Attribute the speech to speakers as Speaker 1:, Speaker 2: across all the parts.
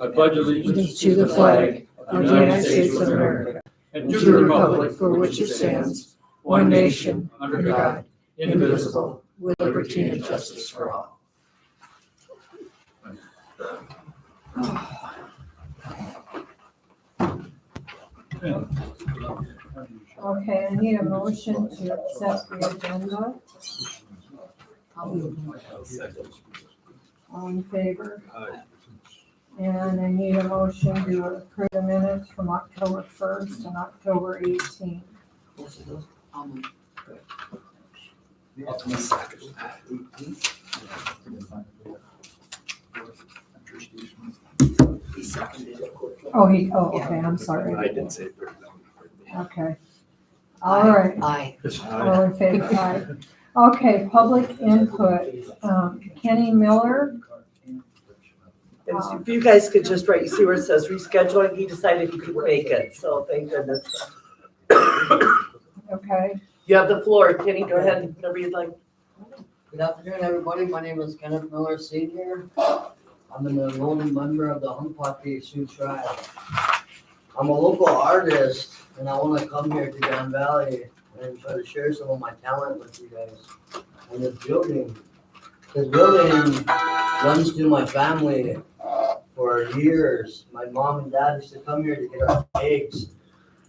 Speaker 1: I pledge allegiance
Speaker 2: to the flag of the United States of America
Speaker 1: and
Speaker 2: and to the republic for which it stands, one nation, under God, indivisible, with liberty and justice for all.
Speaker 3: Okay, I need a motion to accept the agenda. All in favor? And I need a motion to approve the minutes from October 1st and October 18th. Okay, I'm sorry.
Speaker 4: I didn't say it.
Speaker 3: Okay. All right.
Speaker 2: Aye.
Speaker 3: All in favor? Aye. Okay, public input. Kenny Miller.
Speaker 5: If you guys could just write, you see where it says rescheduling, he decided he couldn't make it, so thank goodness.
Speaker 3: Okay.
Speaker 5: You have the floor, Kenny, go ahead, whatever you'd like.
Speaker 6: Good afternoon, everybody. My name is Kenneth Miller Senior. I'm an enrolled member of the Hunkpatee Sioux Tribe. I'm a local artist, and I want to come here to Grand Valley and try to share some of my talent with you guys. And this building runs through my family for years. My mom and dad used to come here to get our eggs,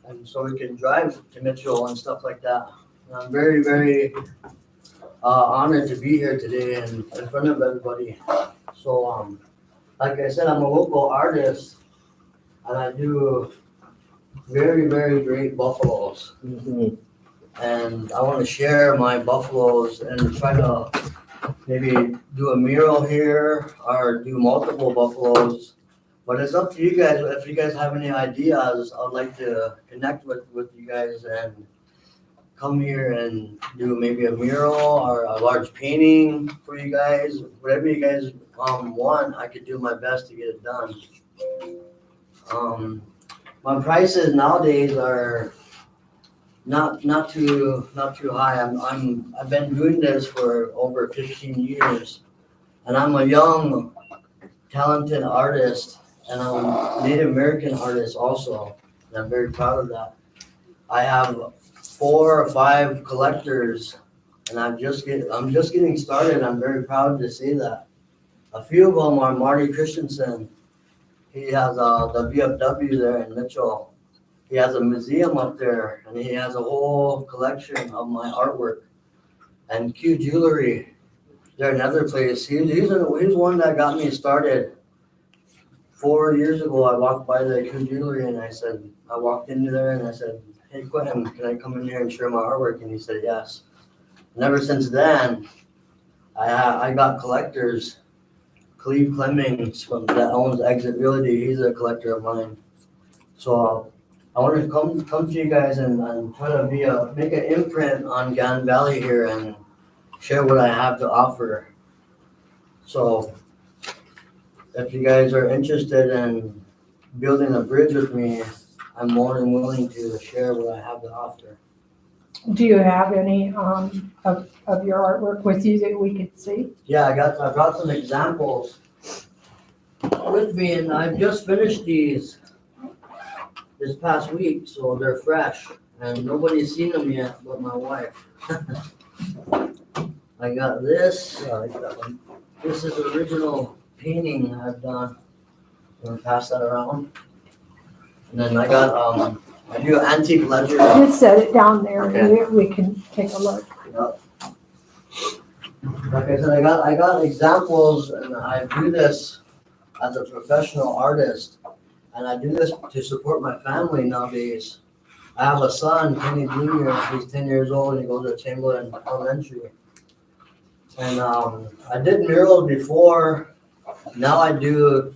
Speaker 6: and so we can drive to Mitchell and stuff like that. And I'm very, very honored to be here today and in front of everybody. So, like I said, I'm a local artist, and I do very, very great buffaloes. And I want to share my buffaloes and try to maybe do a mural here or do multiple buffaloes. But it's up to you guys. If you guys have any ideas, I'd like to connect with you guys and come here and do maybe a mural or a large painting for you guys. Whatever you guys want, I could do my best to get it done. My prices nowadays are not too high. I've been doing this for over 15 years, and I'm a young, talented artist, and I'm a Native American artist also, and I'm very proud of that. I have 4 or 5 collectors, and I'm just getting started. I'm very proud to say that. A few of them are Marty Christensen. He has the VFW there in Mitchell. He has a museum up there, and he has a whole collection of my artwork. And Q Jewelry, they're another place. He's one that got me started. 4 years ago, I walked by the Q Jewelry, and I walked into there, and I said, "Hey, Quentin, can I come in here and share my artwork?" And he said, "Yes." And ever since then, I got collectors. Cleve Clemmings that owns Exit Realty, he's a collector of mine. So I want to come to you guys and try to make an imprint on Grand Valley here and share what I have to offer. So if you guys are interested in building a bridge with me, I'm more than willing to share what I have to offer.
Speaker 3: Do you have any of your artwork with you that we could see?
Speaker 6: Yeah, I brought some examples with me, and I've just finished these this past week, so they're fresh, and nobody's seen them yet but my wife. I got this. I like that one. This is the original painting I've done. I'm gonna pass that around. And then I got I do antique ledger.
Speaker 3: Just set it down there and
Speaker 6: Okay.
Speaker 3: we can take a look.
Speaker 6: Yep. Like I said, I got examples, and I do this as a professional artist, and I do this to support my family nowadays. I have a son, Kenny Jr. He's 10 years old, and he goes to Chamberlain Elementary. And I did murals before. Now I do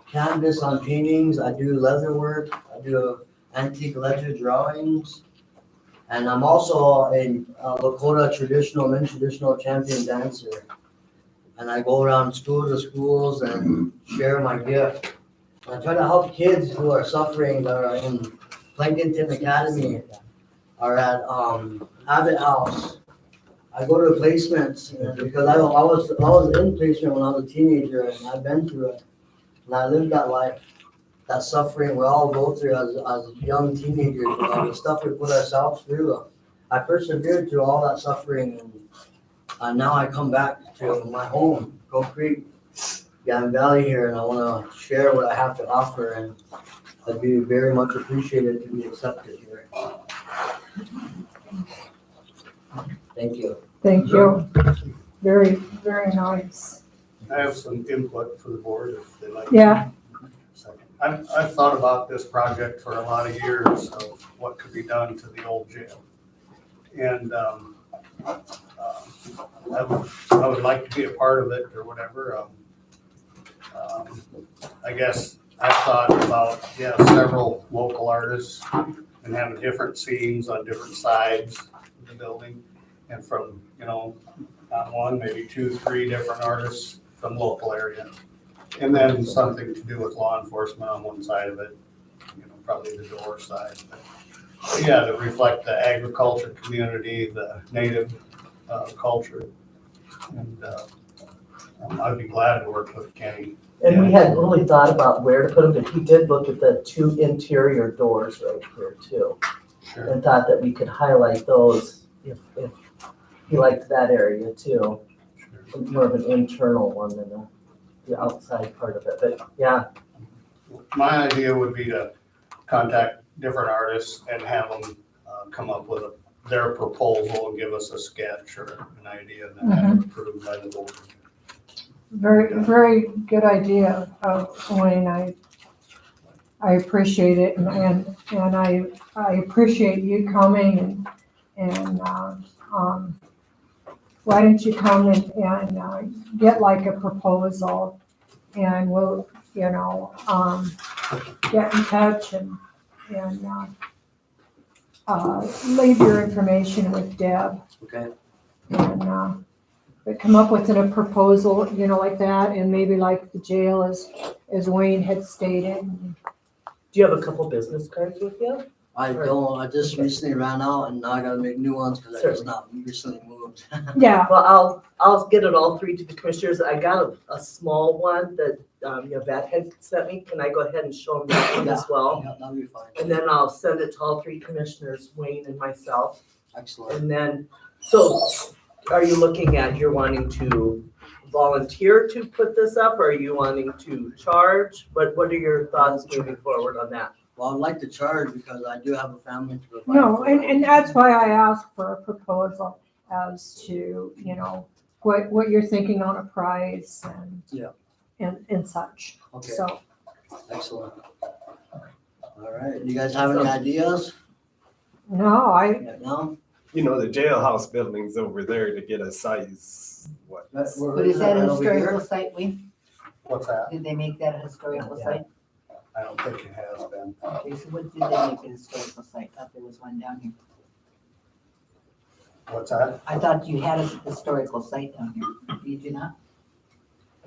Speaker 6: canvas on paintings. I do leather work. I do antique ledger drawings. And I'm also a Lakota traditional champion dancer. And I go around school to schools and share my gift. And I try to help kids who are suffering, that are in Plankinton Academy or at Abbott House. I go to placements because I was in placement when I was a teenager, and I've been through it. And I lived that life, that suffering we all go through as young teenagers, the stuff we put ourselves through. I persevered through all that suffering, and now I come back to my home, Goat Creek, Gavin Valley here, and I want to share what I have to offer, and I'd be very much appreciated to be accepted here. Thank you.
Speaker 3: Thank you. Very, very nice.
Speaker 1: I have some input for the board if they'd like.
Speaker 3: Yeah.
Speaker 1: I've thought about this project for a lot of years of what could be done to the old jail. And I would like to be a part of it or whatever. I guess I've thought about, several local artists and having different scenes on different sides of the building. And from, not one, maybe 2, 3 different artists from local area. And then something to do with law enforcement on one side of it, probably the door side. But yeah, to reflect the agriculture community, the native culture. And I'd be glad to work with Kenny.
Speaker 5: And we hadn't really thought about where to put them, but he did look at the 2 interior doors right here too.
Speaker 1: Sure.
Speaker 5: And thought that we could highlight those if he liked that area too. More of an internal one than the outside part of it, but yeah.
Speaker 1: My idea would be to contact different artists and have them come up with their proposal and give us a sketch or an idea and then have it approved by the board.
Speaker 3: Very, very good idea, Wayne. I appreciate it, and I appreciate you coming and why don't you come and get like a proposal, and we'll get in touch and leave your information with Deb.
Speaker 6: Okay.
Speaker 3: And but come up with a proposal, like that, and maybe like the jail as Wayne had stated.
Speaker 5: Do you have a couple business cards with you?
Speaker 6: I don't, I just recently ran out and now I gotta make new ones because I just not recently moved.
Speaker 3: Yeah,
Speaker 5: Well, I'll get it all 3 to the commissioners. I got a small one that Yvette had sent me. Can I go ahead and show them that one as well?
Speaker 6: Yeah, that'll be fine.
Speaker 5: And then I'll send it to all 3 commissioners, Wayne and myself.
Speaker 6: Excellent.
Speaker 5: And then, so are you looking at, you're wanting to volunteer to put this up? Or are you wanting to charge? What are your thoughts moving forward on that?
Speaker 6: Well, I'd like to charge because I do have a family to provide.
Speaker 3: no,
Speaker 6: for.
Speaker 3: and that's why I asked for a proposal as to, what you're thinking on a price and
Speaker 6: Yeah.
Speaker 3: and such.
Speaker 6: Okay,
Speaker 3: So,
Speaker 6: excellent. All right, you guys have any ideas?
Speaker 3: no,
Speaker 6: No?
Speaker 4: The jailhouse building's over there to get a size, what?
Speaker 6: Where
Speaker 2: But is that a
Speaker 6: over here?
Speaker 2: historical site, Wayne?
Speaker 1: What's that?
Speaker 2: Did they make that a historical
Speaker 5: Yeah.
Speaker 2: site?
Speaker 1: I don't think it has been.
Speaker 2: Okay, so what did they make a historical site? Thought there was one down here.
Speaker 1: What's that?
Speaker 2: I thought you had a historical site down here. Did you not?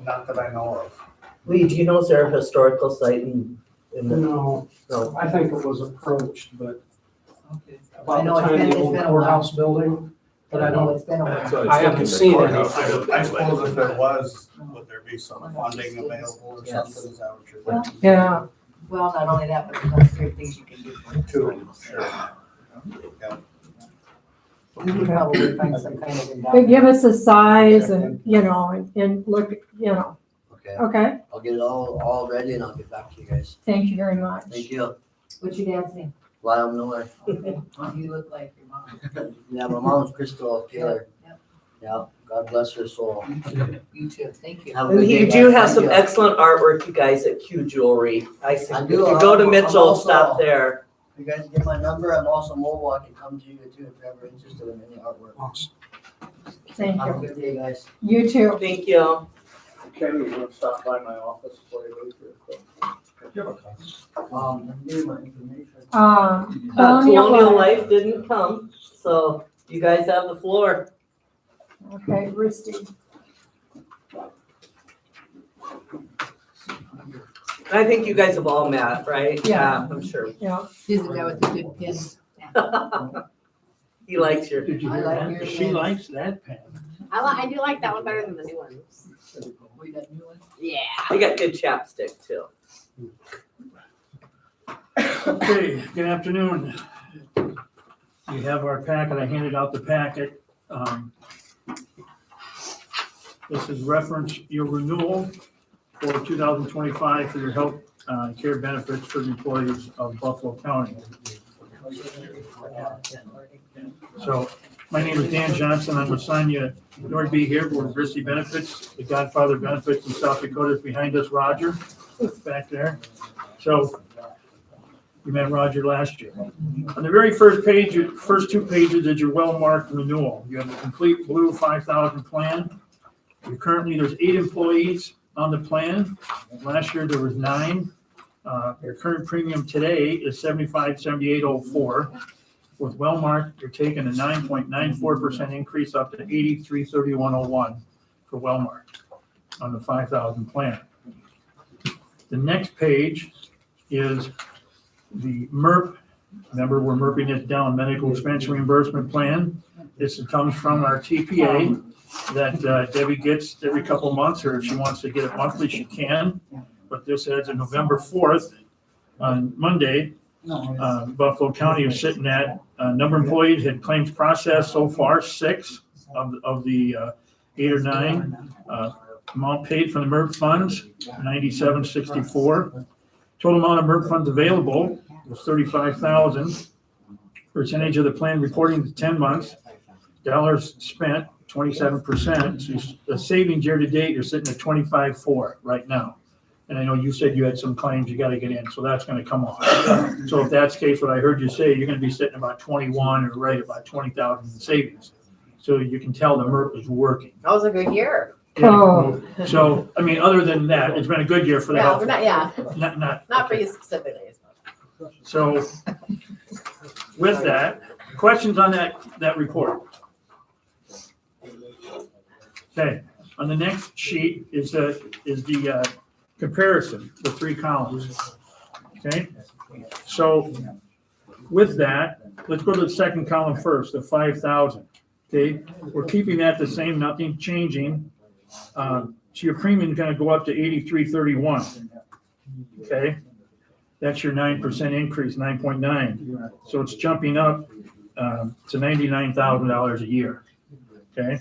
Speaker 1: Not that I know of.
Speaker 5: Lee, do you know, is there a historical site in the,
Speaker 7: No,
Speaker 5: no?
Speaker 7: I think it was approached, but
Speaker 2: Okay. I
Speaker 7: about the
Speaker 2: know it's
Speaker 7: time
Speaker 2: been-
Speaker 7: the
Speaker 2: it's
Speaker 7: old
Speaker 2: been a
Speaker 7: courthouse building, but I don't,
Speaker 2: It's been a while.
Speaker 4: That's what
Speaker 7: I haven't
Speaker 4: thinking, the
Speaker 7: seen
Speaker 4: courthouse
Speaker 7: any.
Speaker 4: building.
Speaker 1: I suppose if it was, would there be some
Speaker 2: One of
Speaker 1: funding
Speaker 2: those
Speaker 1: available or
Speaker 5: Yes.
Speaker 1: something? Is that what you're thinking?
Speaker 3: yeah,
Speaker 2: Well, not only that, but there's other things you can do for a
Speaker 1: Two,
Speaker 2: historical
Speaker 1: sure.
Speaker 2: site.
Speaker 1: Yeah.
Speaker 2: We could probably find some kind of
Speaker 3: but
Speaker 2: endowment.
Speaker 3: give us a size and, and look,
Speaker 6: Okay,
Speaker 3: okay,
Speaker 6: I'll get it all ready and I'll get back to you guys.
Speaker 3: thank you very much.
Speaker 6: Thank you.
Speaker 2: What's your dad's name?
Speaker 6: Lyle Miller.
Speaker 2: Okay. You look like your mom.
Speaker 6: Yeah, my mom's Crystal Taylor.
Speaker 2: Yep.
Speaker 6: Yeah, God bless her soul.
Speaker 2: You too, thank you.
Speaker 6: Have a
Speaker 5: And
Speaker 6: good day,
Speaker 5: you do
Speaker 6: guys.
Speaker 5: have
Speaker 6: Thank
Speaker 5: some
Speaker 6: you.
Speaker 5: excellent artwork, you guys, at Q Jewelry. I see.
Speaker 6: I
Speaker 5: If
Speaker 6: do.
Speaker 5: you go to
Speaker 6: I'm
Speaker 5: Mitchell,
Speaker 6: also-
Speaker 5: stop there.
Speaker 6: You guys get my number. I'm also mobile. I can come to you too if you're ever interested in any artwork.
Speaker 3: Thank
Speaker 6: Have a
Speaker 3: you.
Speaker 6: good day, guys.
Speaker 3: You too.
Speaker 5: Thank you.
Speaker 1: Kenny, you want to stop by my office before you leave real quick?
Speaker 6: Give me my information.
Speaker 5: Colonial Life didn't come, so you guys have the floor.
Speaker 3: Okay, Risty.
Speaker 5: I think you guys have all met, right?
Speaker 3: Yeah.
Speaker 5: I'm sure.
Speaker 3: Yeah,
Speaker 2: Isn't that with the good pins?
Speaker 5: He likes your.
Speaker 2: I like your
Speaker 7: she
Speaker 2: pins.
Speaker 7: likes that pen.
Speaker 8: I do like that one better than the new ones.
Speaker 2: We got new ones?
Speaker 8: Yeah.
Speaker 5: You got good chapstick too.
Speaker 2: Okay, good afternoon. We have our packet. I handed out the packet. This is reference your renewal for 2025 for your health care benefits for the employees of Buffalo County. So my name is Dan Johnson. I'm with Sonia Nordby here for Diversity Benefits. The Godfather Benefits in South Dakota is behind us, Roger, back there. So we met Roger last year. On the very first page, first two pages is your well-marked renewal. You have a complete blue 5,000 plan. Currently, there's 8 employees on the plan. Last year, there was 9. Your current premium today is $75.7804. With well-marked, you're taking a 9.94% increase up to $83.3101 for well-marked on the 5,000 plan. The next page is the MERP. Remember, we're MERPing it down, medical expense reimbursement plan. This comes from our TPA that Debbie gets every couple of months, or if she wants to get it monthly, she can. But this has a November 4th, on Monday, Buffalo County is sitting at, number of employees had claims processed so far, 6 of the 8 or 9. Amount paid from the MERP funds, $97.64. Total amount of MERP funds available was $35,000. Percentage of the plan reporting to 10 months. Dollars spent, 27%. So the savings year to date, you're sitting at 25.4 right now. And I know you said you had some claims you gotta get in, so that's gonna come off. So if that's the case, what I heard you say, you're gonna be sitting about 21 or right about 20,000 in savings. So you can tell the MERP is working.
Speaker 8: That was a good year.
Speaker 3: Oh.
Speaker 2: So, I mean, other than that, it's been a good year for the
Speaker 8: Yeah,
Speaker 2: health.
Speaker 8: we're not, yeah,
Speaker 2: Not
Speaker 8: for you specifically.
Speaker 2: So with that, questions on that report? Okay, on the next sheet is the comparison, the 3 columns. Okay, so with that, let's go to the second column first, the 5,000. Okay, we're keeping that the same, nothing changing. So your premium is going to go up to $83.31. Okay, that's your 9% increase, 9.9. So it's jumping up to $99,000 a year. Okay,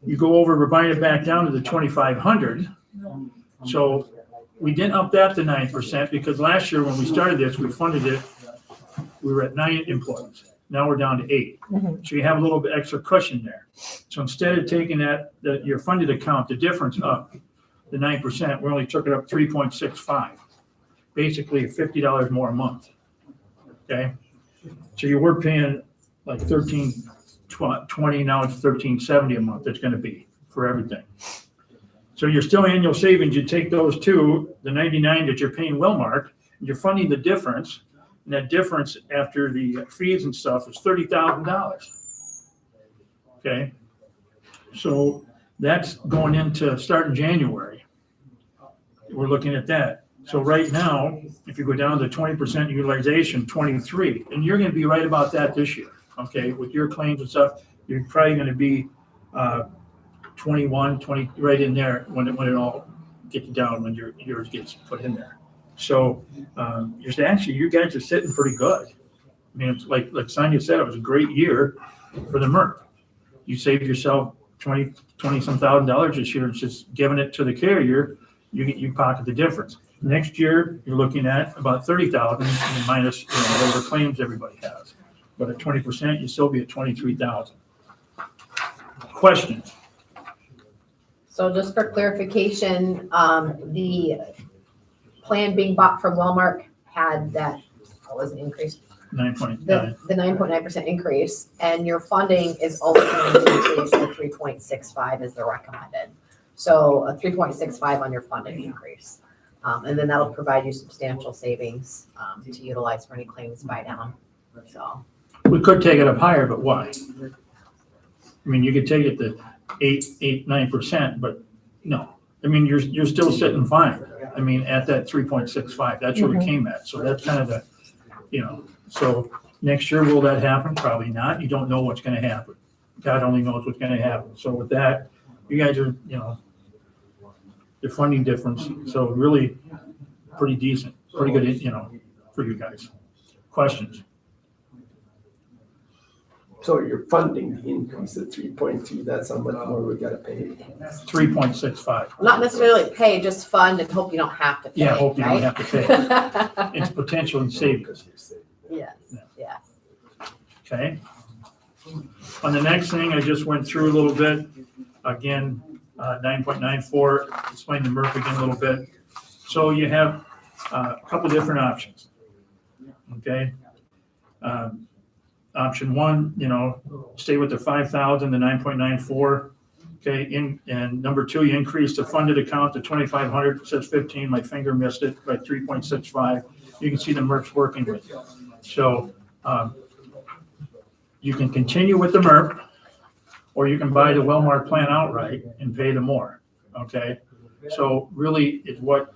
Speaker 2: you go over, we're buying it back down to the 2,500. So we didn't up that to 9% because last year when we started this, we funded it, we were at 9 employees. Now we're down to 8. So you have a little bit extra cushion there. So instead of taking your funded account, the difference up, the 9%, we only took it up 3.65. Basically $50 more a month. Okay? So you were paying like $13.20, now it's $13.70 a month. It's going to be for everything. So you're still annual savings. You take those two, the 99 that you're paying Wellmark, and you're funding the difference. And that difference after the fees and stuff is $30,000. Okay. So that's going into starting January. We're looking at that. So right now, if you go down to 20% utilization, 23, and you're going to be right about that this year. Okay. With your claims and stuff, you're probably going to be 21, 20, right in there when it all gets down, when yours gets put in there. So you guys are sitting pretty good. I mean, it's like Sonia said, it was a great year for the MERP. You saved yourself $20 some $1,000 this year. It's just giving it to the carrier. You pocket the difference. Next year, you're looking at about 30,000 minus whatever claims everybody has. But at 20%, you still be at 23,000. Questions?
Speaker 8: So just for clarification, the plan being bought from Wellmark had that, what was it, increase?
Speaker 2: 9.9.
Speaker 8: The 9.9% increase, and your funding is only going to increase to 3.65 is the recommended. So a 3.65 on your funding increase. And then that'll provide you substantial savings to utilize for any claims buy down. So
Speaker 2: We could take it up higher, but why? I mean, you could take it to 9%, but no. I mean, you're still sitting fine. I mean, at that 3.65, that's where we came at. So that's kind of the, so next year, will that happen? Probably not. You don't know what's going to happen. God only knows what's going to happen. So with that, you guys are, the funding difference. So really pretty decent, pretty good, you know, for you guys. Questions?
Speaker 4: So your funding increase at 3.2, that's how much more we gotta pay.
Speaker 2: 3.65.
Speaker 8: Not necessarily pay, just fund and hope you don't have to pay,
Speaker 2: Yeah, hope you don't
Speaker 8: right?
Speaker 2: have to pay. It's potential and savings,
Speaker 8: Yes, yes.
Speaker 2: okay? On the next thing, I just went through a little bit. Again, 9.94, explain the MERP again a little bit. So you have a couple different options, okay? Option one, you know, stay with the 5,000, the 9.94, okay? And number two, you increase the funded account to 2,500, it says 15, my finger missed it, by 3.65. You can see the MERP's working with you. So you can continue with the MERP, or you can buy the Wellmark plan outright and pay the more, okay? So really, it's what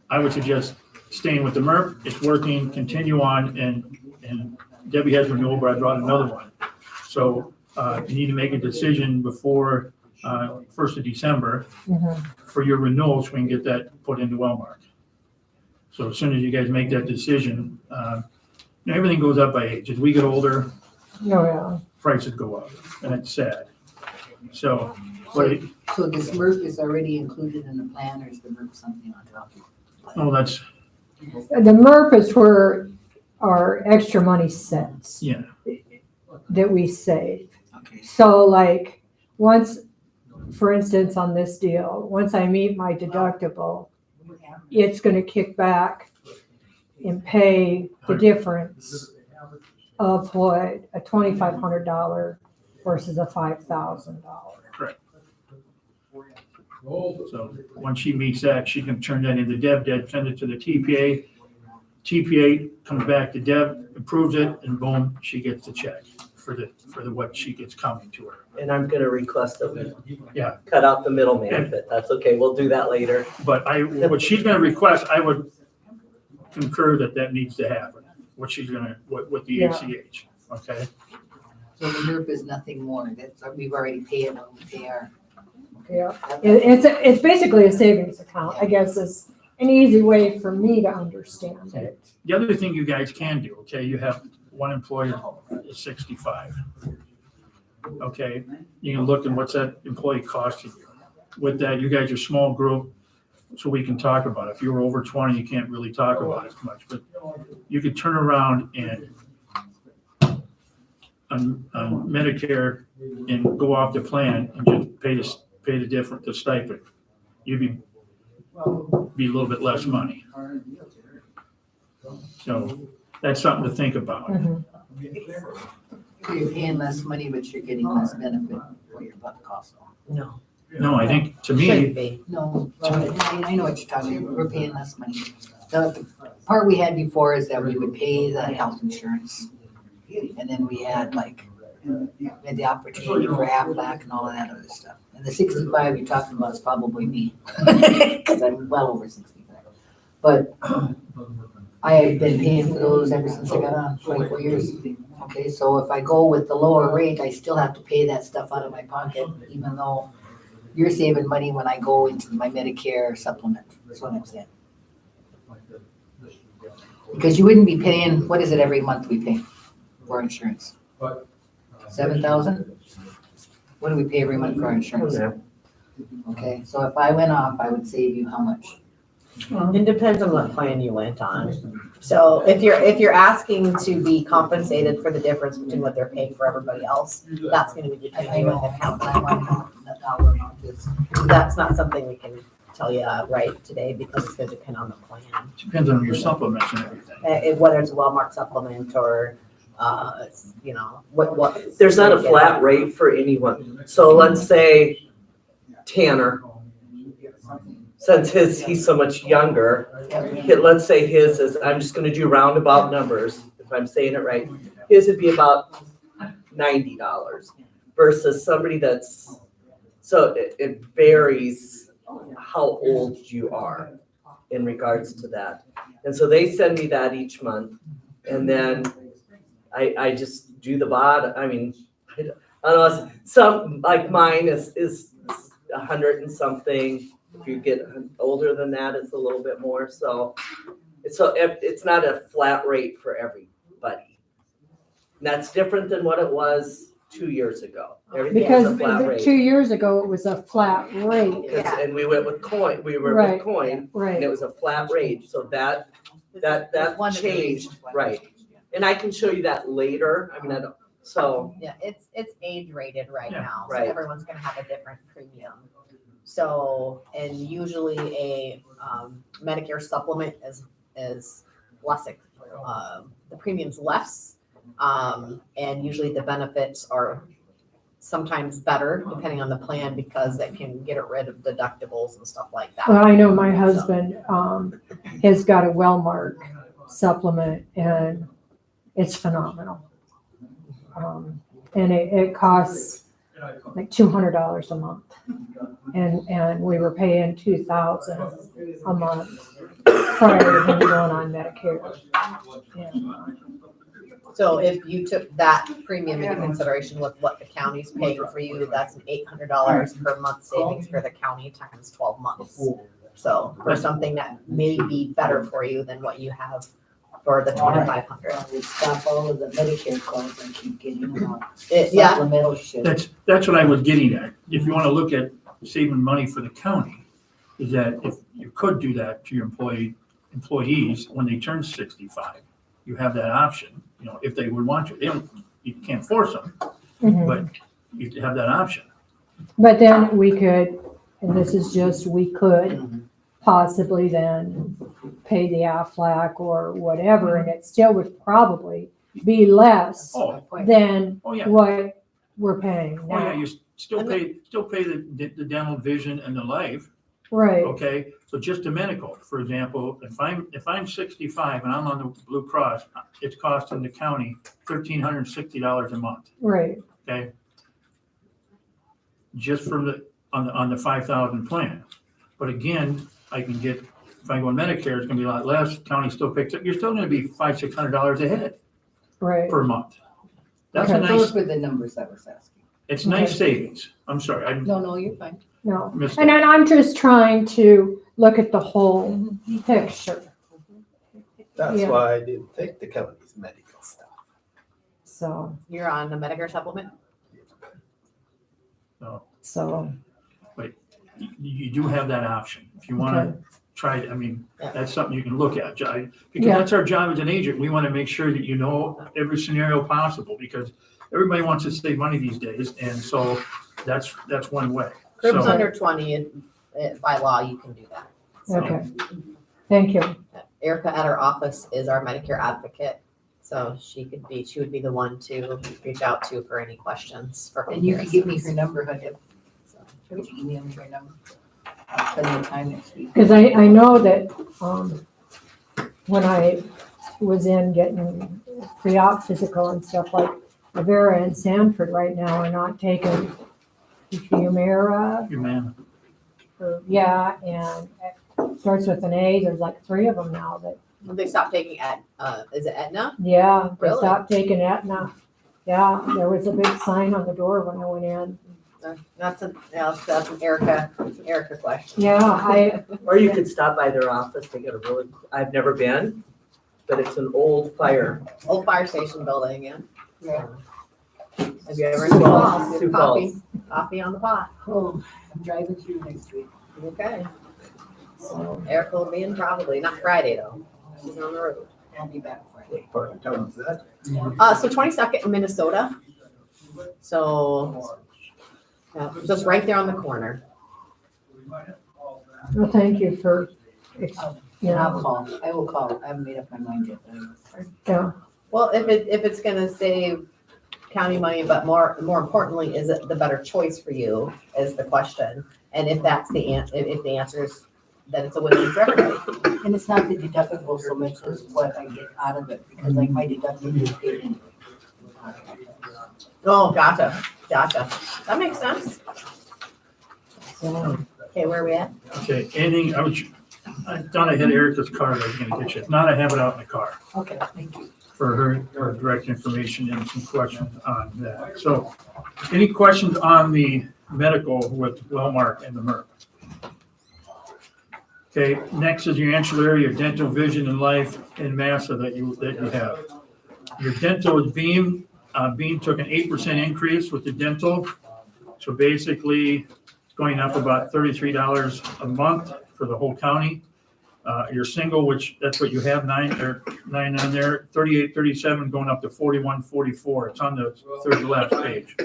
Speaker 2: I would suggest staying with the MERP. It's working, continue on, and Debbie has renewal, but I brought another one. So you need to make a decision before 1st of December for your renewal, so we can get that put into Wellmark. So as soon as you guys make that decision, you know, everything goes up by age. As we get older,
Speaker 3: Oh, yeah.
Speaker 2: prices go up, and it's sad. So, but,
Speaker 9: So this MERP is already included in the plan, or is the MERP something on top?
Speaker 2: oh, that's,
Speaker 3: The MERP is where our extra money sits
Speaker 2: yeah,
Speaker 3: that we save.
Speaker 9: Okay.
Speaker 3: So like, once, for instance, on this deal, once I meet my deductible, it's gonna kick back and pay the difference of what a $2,500 versus a $5,000.
Speaker 2: correct. So, once she meets that, she can turn that into Deb, send it to the TPA. TPA comes back to Deb, approves it, and boom, she gets the check for the what she gets coming to her.
Speaker 5: And I'm gonna request that we
Speaker 2: Yeah.
Speaker 5: cut out the middleman bit. That's okay. We'll do that later.
Speaker 2: But what she's gonna request, I would concur that needs to happen, what she's gonna, what the
Speaker 3: Yeah.
Speaker 2: ACH, okay?
Speaker 9: So the MERP is nothing more, that's, we've already paid it when we pay our.
Speaker 3: Yeah, it's basically a savings account, I guess is an easy way for me to understand it.
Speaker 2: The other thing you guys can do, okay, you have one employer is 65. Okay, you can look at what's that employee costing you. With that, you guys are a small group, so we can talk about it. If you were over 20, you can't really talk about it much, but you could turn around and on Medicare and go off the plan and just pay the stipend. You'd be a little bit less money. So that's something to think about.
Speaker 3: Mhm.
Speaker 9: You're paying less money, but you're getting less benefit for your buck cost.
Speaker 5: No.
Speaker 2: No, I think, to
Speaker 8: Should
Speaker 2: me,
Speaker 8: be.
Speaker 9: No, I know what you're talking about, we're paying less money. The part we had before is that we would pay the health insurance. And then we had like, we had the opportunity for Aflac and all of that other stuff. And the 65 you're talking about is probably me, because I'm well over 65. But I have been paying for those ever since I got on, 24 years. Okay, so if I go with the lower rate, I still have to pay that stuff out of my pocket, even though you're saving money when I go into my Medicare supplement, that's what I'm saying. Because you wouldn't be paying, what is it every month we pay for insurance? 7,000? What do we pay every month for our insurance? Okay, so if I went off, I would save you how much?
Speaker 8: It depends on what plan you went on. So if you're asking to be compensated for the difference between what they're paying for everybody else, that's gonna be
Speaker 9: I
Speaker 8: determined
Speaker 9: know,
Speaker 8: with the
Speaker 9: but
Speaker 8: county.
Speaker 9: I want to know the dollar amount is.
Speaker 8: That's not something we can tell you right today because it's gonna depend on the plan.
Speaker 2: depends on your supplements and everything.
Speaker 8: Whether it's a Wellmark supplement or, you know, what.
Speaker 5: There's not a flat rate for anyone. So let's say Tanner, since he's so much younger, let's say his is, I'm just gonna do roundabout numbers, if I'm saying it right. His would be about $90 versus somebody that's, so it varies how old you are in regards to that. And so they send me that each month, and then I just do the I mean, I don't know, some, like mine is 100 and something. If you get older than that, it's a little bit more, so it's not a flat rate for everybody. And that's different than what it was 2 years ago. Everything was
Speaker 3: Because
Speaker 5: a flat rate.
Speaker 3: 2 years ago, it was a flat rate,
Speaker 8: Yeah.
Speaker 5: And we went with coin, we were
Speaker 3: Right.
Speaker 5: with coin, and
Speaker 3: right?
Speaker 5: it was a flat rate, so that
Speaker 9: There's one of the
Speaker 5: changed,
Speaker 9: reasons why.
Speaker 5: right. And I can show you that later, I mean, I don't, so,
Speaker 8: Yeah, it's age rated right
Speaker 2: Yeah.
Speaker 8: now, so
Speaker 5: Right.
Speaker 8: everyone's gonna have a different premium. So, and usually a Medicare supplement is less, the premium's less. And usually the benefits are sometimes better depending on the plan because it can get rid of deductibles and stuff like that.
Speaker 3: Well, I know my husband, has got a Wellmark supplement and it's phenomenal. And it costs like $200 a month. And we were paying $2,000 a month prior to him going on Medicare. And,
Speaker 8: So if you took that premium into consideration with what the county's paying for you, that's an $800 per month savings for the county times 12 months. So for something that may be better for you than what you have for the 2,500.
Speaker 9: We stop all of the Medicare calls and keep getting
Speaker 8: Yeah,
Speaker 9: supplemental shit.
Speaker 2: That's what I was getting at. If you want to look at saving money for the county, is that if you could do that to your employees when they turn 65, you have that option, you know, if they would want to. You can't force them,
Speaker 3: mhm.
Speaker 2: but you have that option.
Speaker 3: But then we could, and this is just, we could possibly then pay the Aflac or whatever, and it still would probably be less
Speaker 2: Oh,
Speaker 3: than
Speaker 2: oh, yeah.
Speaker 3: what we're paying
Speaker 2: Oh, yeah,
Speaker 3: now.
Speaker 2: you still pay the dental, vision and the life,
Speaker 3: Right,
Speaker 2: okay? So just a medical, for example, if I'm 65 and I'm on the Blue Cross, it's costing the county $1,360 a month,
Speaker 3: right,
Speaker 2: okay? Just from on the 5,000 plan. But again, I can get, if I go on Medicare, it's gonna be a lot less, county still picks up, you're still gonna be $500-600 ahead
Speaker 3: right.
Speaker 2: per month. That's a
Speaker 3: Okay.
Speaker 2: nice,
Speaker 9: Those were the numbers I was asking.
Speaker 2: it's nice savings. I'm sorry, I
Speaker 9: No, you're fine.
Speaker 3: No,
Speaker 2: missed
Speaker 3: and
Speaker 2: it.
Speaker 3: then I'm just trying to look at the whole picture,
Speaker 4: That's
Speaker 3: Yeah.
Speaker 4: why I didn't take the county's medical stuff.
Speaker 3: so,
Speaker 8: you're on the Medicare supplement?
Speaker 3: so,
Speaker 2: You do have that option. If you wanna
Speaker 3: okay,
Speaker 2: try, I mean,
Speaker 8: Yeah.
Speaker 2: that's something you can look at, because
Speaker 3: Yeah.
Speaker 2: that's our job as an agent. We wanna make sure that you know every scenario possible, because everybody wants to save money these days, and so that's one way.
Speaker 8: Groups
Speaker 2: So,
Speaker 8: under 20, by law, you can do that. So,
Speaker 3: okay. Thank you.
Speaker 8: Erica at our office is our Medicare advocate, so she would be the one to reach out to for any questions for
Speaker 9: And you can give me her
Speaker 8: comparisons.
Speaker 9: number, Hudip. Would you email me her number? I'll tell you the time next week.
Speaker 3: Because I know that, when I was in getting pre-op physical and stuff like, Avera and Sanford right now are not taking Humira,
Speaker 2: Humana.
Speaker 3: or, yeah, and it starts with an A, there's like 3 of them now that,
Speaker 8: They stopped taking is it Aetna?
Speaker 3: yeah, they
Speaker 8: Really?
Speaker 3: stopped taking Aetna. Yeah, there was a big sign on the door when I went in.
Speaker 8: That's an Erica question.
Speaker 3: Yeah,
Speaker 5: or you could stop by their office, they got a really, I've never been, but it's an old fire.
Speaker 8: Old fire station building, yeah.
Speaker 9: Yeah.
Speaker 8: Have you ever
Speaker 5: Sioux
Speaker 8: seen
Speaker 5: Falls, Sioux
Speaker 8: coffee on the pot?
Speaker 9: Oh, I'm driving through next week.
Speaker 8: Okay. So Erica will be in probably, not Friday though. She's on the road.
Speaker 9: I'll be back Friday.
Speaker 4: What part of town is that?
Speaker 8: So 22nd in Minnesota. So, just right there on the corner.
Speaker 3: well, thank you for,
Speaker 9: And
Speaker 3: yeah,
Speaker 9: I'll call. I will call. I haven't made up my mind yet.
Speaker 3: yeah,
Speaker 8: Well, if it's gonna save county money, but more importantly, is it the better choice for you is the question. And if that's if the answer is that it's a win-win for everybody.
Speaker 9: And it's not the deductible so much as what I get out of it, because like my deductible is paid in.
Speaker 8: Oh, gotcha. That makes sense. Okay, where are we at?
Speaker 2: Okay, anything, I thought I had Erica's card I was gonna get you. If not, I have it out in the car
Speaker 9: Okay, thank you.
Speaker 2: for her direct information and some questions on that. So, any questions on the medical with Wellmark and the Merck? Okay, next is your ancillary, your dental, vision, and life in Massa that you have. Your dental is Beam. Beam took an 8% increase with the dental. So basically, it's going up about $33 a month for the whole county. Your single, which that's what you have, nine on there, 38.37 going up to 41.44. It's on the third to last page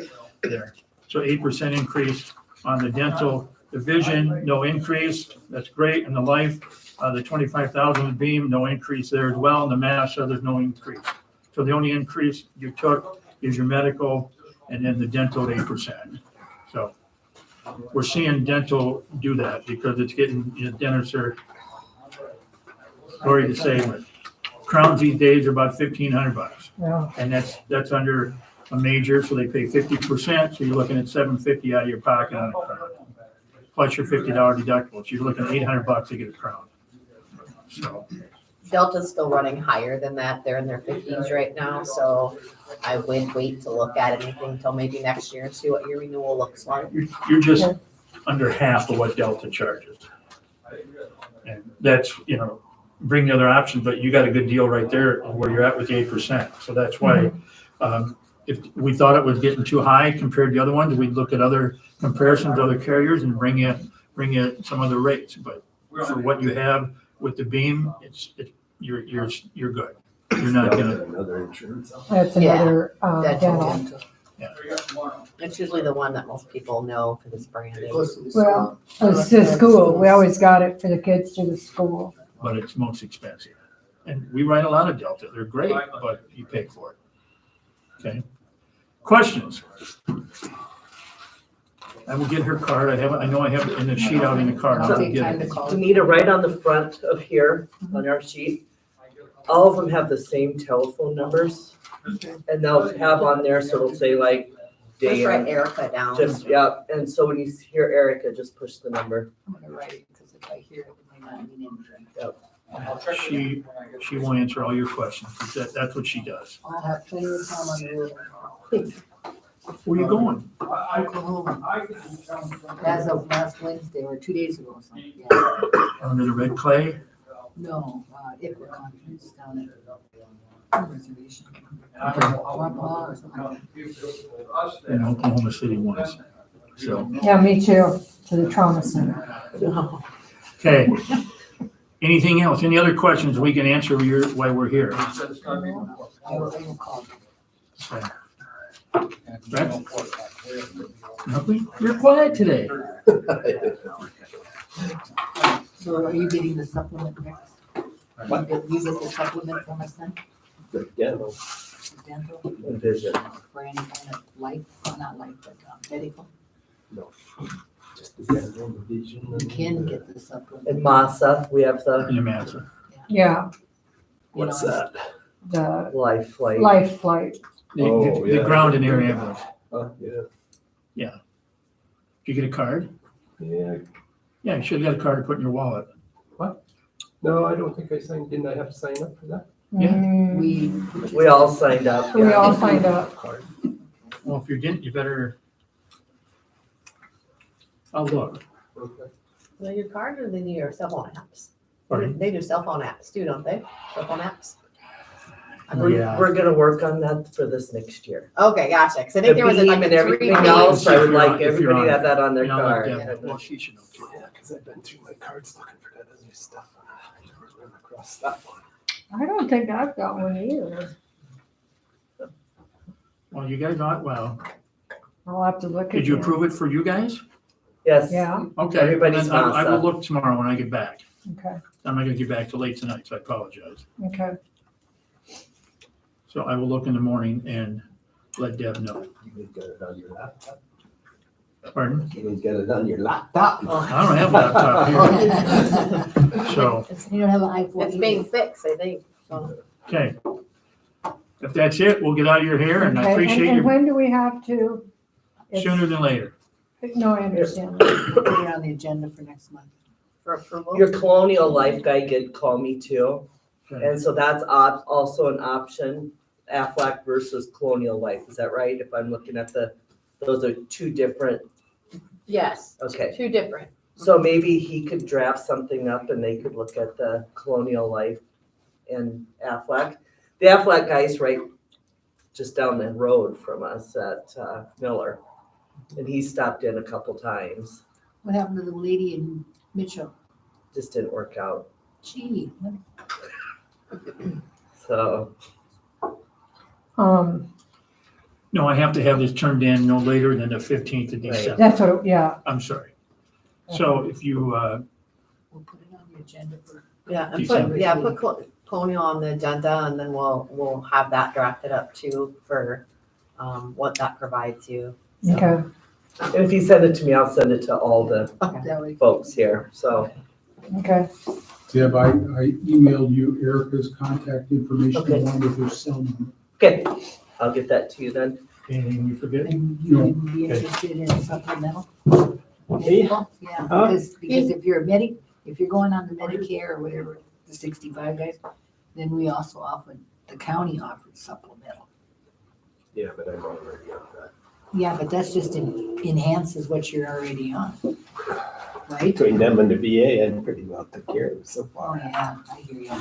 Speaker 2: there. So 8% increase on the dental. The vision, no increase. That's great. And the life, the 25,000 Beam, no increase there as well. And the Massa, there's no increase. So the only increase you took is your medical and then the dental at 8%. So we're seeing dental do that because it's getting, dentists are, sorry to say, but crowns these days are about $1,500.
Speaker 3: Yeah.
Speaker 2: And that's under a major, so they pay 50%, so you're looking at $750 out of your pocket on a crown. Plus your $50 deductible, so you're looking at $800 to get a crown. So,
Speaker 8: Delta's still running higher than that. They're in their 50s right now, so I would wait to look at anything until maybe next year and see what your renewal looks like.
Speaker 2: you're just under half of what Delta charges. And that's, bring the other options, but you got a good deal right there where you're at with the 8%. So that's why, if we thought it was getting too high compared to the other ones, we'd look at other comparisons, other carriers, and bring you some other rates. But for what you have with the Beam, you're good. You're not gonna.
Speaker 4: Another insurance.
Speaker 3: That's
Speaker 8: Yeah.
Speaker 3: another,
Speaker 8: Dental.
Speaker 3: dental.
Speaker 8: It's usually the one that most people know because it's branded.
Speaker 3: Well, it's to school. We always got it for the kids to the school.
Speaker 2: But it's most expensive. And we write a lot of Delta. They're great, but you pay for it. Okay. Questions? I will get her card. I know I have it in the sheet out in the card. I will
Speaker 9: Take
Speaker 2: get
Speaker 9: time to
Speaker 2: it.
Speaker 9: call.
Speaker 5: Danita, right on the front of here, on our sheet, all of them have the same telephone numbers. And they'll have on there, so it'll say like
Speaker 8: Just write
Speaker 5: Dan,
Speaker 8: Erica down.
Speaker 5: yeah, and so when you hear Erica, just push the number.
Speaker 9: I'm gonna write it, because if I hear it, it might not mean anything.
Speaker 2: She will answer all your questions. That's what she does.
Speaker 9: I'll have plenty of time on the road.
Speaker 2: Where you going?
Speaker 9: Oklahoma. As of last Wednesday or 2 days ago, or something, yeah.
Speaker 2: Under the red clay?
Speaker 9: No, ICWA conference down at reservation. Wapaha or something like that.
Speaker 2: In Oklahoma City once. So,
Speaker 3: Yeah, me too, to the trauma center.
Speaker 2: okay. Anything else? Any other questions we can answer while we're here?
Speaker 9: I will call.
Speaker 2: Okay. Rex? Nothing? You're quiet today.
Speaker 9: So are you getting the supplement next?
Speaker 4: What?
Speaker 9: You get the supplement from us then?
Speaker 4: The dental.
Speaker 9: Dental,
Speaker 5: And vision.
Speaker 9: for any kind of life, not life, but medical?
Speaker 4: Just the dental, the vision.
Speaker 9: You can get the supplement.
Speaker 5: And Massa, we have the
Speaker 2: In the matter.
Speaker 3: Yeah,
Speaker 4: What's
Speaker 9: You know,
Speaker 4: that?
Speaker 3: the
Speaker 5: life flight.
Speaker 3: life flight.
Speaker 4: Oh,
Speaker 2: The
Speaker 4: yeah.
Speaker 2: ground and air ambulance.
Speaker 4: Yeah.
Speaker 2: Did you get a card?
Speaker 4: Yeah.
Speaker 2: Yeah, you should have got a card to put in your wallet.
Speaker 4: No, I don't think I signed. Didn't I have to sign up for that?
Speaker 2: Yeah.
Speaker 3: Mm,
Speaker 5: We all signed up.
Speaker 3: We
Speaker 5: yeah.
Speaker 3: all signed up.
Speaker 2: Well, if you didn't, you better. I'll look.
Speaker 4: Okay.
Speaker 8: Is that your card or they do your cell phone apps?
Speaker 2: Pardon?
Speaker 8: They do cell phone apps too, don't they? Cell phone apps?
Speaker 2: Yeah.
Speaker 5: We're gonna work on that for this next year.
Speaker 8: Okay, gotcha. Cause I
Speaker 5: The
Speaker 8: think there was
Speaker 5: beam
Speaker 8: like
Speaker 5: and
Speaker 8: a
Speaker 5: everything
Speaker 8: 3-page.
Speaker 5: else, I would
Speaker 2: If you're on-
Speaker 5: like
Speaker 2: if you're
Speaker 5: everybody
Speaker 2: on
Speaker 5: to have that on their
Speaker 2: You know, like
Speaker 5: card.
Speaker 2: that. Well, she should know too.
Speaker 4: Yeah, because I've been through my cards looking for that other stuff. I never ran across that one.
Speaker 3: I don't think I've got one either.
Speaker 2: Well, you guys aren't, well,
Speaker 3: I'll have to look at
Speaker 2: did you
Speaker 3: it.
Speaker 2: approve it for you guys?
Speaker 5: Yes.
Speaker 3: Yeah,
Speaker 2: Okay.
Speaker 5: Everybody's
Speaker 2: then I will
Speaker 5: Massa.
Speaker 2: look tomorrow when I get back.
Speaker 3: okay,
Speaker 2: I'm not gonna get back till late tonight, so I apologize.
Speaker 3: okay.
Speaker 2: So I will look in the morning and let Deb know.
Speaker 4: You can get it on your laptop.
Speaker 2: Pardon?
Speaker 4: You can get it on your laptop.
Speaker 2: I don't have a laptop here. So,
Speaker 9: You don't have an iPhone?
Speaker 8: It's being fixed, I think. So
Speaker 2: okay. If that's it, we'll get out of your hair and I
Speaker 3: Okay,
Speaker 2: appreciate
Speaker 3: and
Speaker 2: you
Speaker 3: when do we have to? It's-
Speaker 2: sooner than later.
Speaker 3: No, I understand.
Speaker 9: Put it on the agenda for next month.
Speaker 8: for approval.
Speaker 5: Your Colonial Life guy did call me too.
Speaker 2: Okay.
Speaker 5: And so that's also an option, Aflac versus Colonial Life, is that right? If I'm looking at those are two different,
Speaker 8: Yes,
Speaker 5: okay.
Speaker 8: two different.
Speaker 5: So maybe he could draft something up and they could look at the Colonial Life and Aflac. The Aflac guy's right just down the road from us at Miller. And he stopped in a couple times,
Speaker 9: What happened to the lady in Mitchell?
Speaker 5: just didn't work out.
Speaker 9: Gee,
Speaker 5: So,
Speaker 2: No, I have to have this turned in no later than the 15th of
Speaker 5: Right.
Speaker 2: December.
Speaker 3: That's what, yeah,
Speaker 2: I'm sorry. So if you,
Speaker 9: we'll put it on the agenda for.
Speaker 8: Yeah, and
Speaker 2: December.
Speaker 8: put Colonial on the agenda and then we'll have that drafted up too for, what that provides you. So,
Speaker 3: okay.
Speaker 5: and if you send it to me, I'll send it to all the
Speaker 9: That way.
Speaker 5: folks here, so.
Speaker 3: Okay,
Speaker 10: Deb, I emailed you Erica's contact information
Speaker 5: Okay.
Speaker 10: along with her cell number.
Speaker 5: Okay, I'll get that to you then.
Speaker 2: anything we forget?
Speaker 9: And you would be interested in supplemental?
Speaker 7: Me?
Speaker 9: Yeah,
Speaker 7: Huh?
Speaker 9: because if you're if you're going on the Medicare or whatever, the 65 guys, then we also offer, the county offers supplemental.
Speaker 4: Yeah, but I'm already on that.
Speaker 9: Yeah, but that's just enhances what you're already on. Right?
Speaker 4: Between them and the VA, I pretty well took care of it so
Speaker 9: Oh,
Speaker 4: far.
Speaker 9: yeah, I hear you.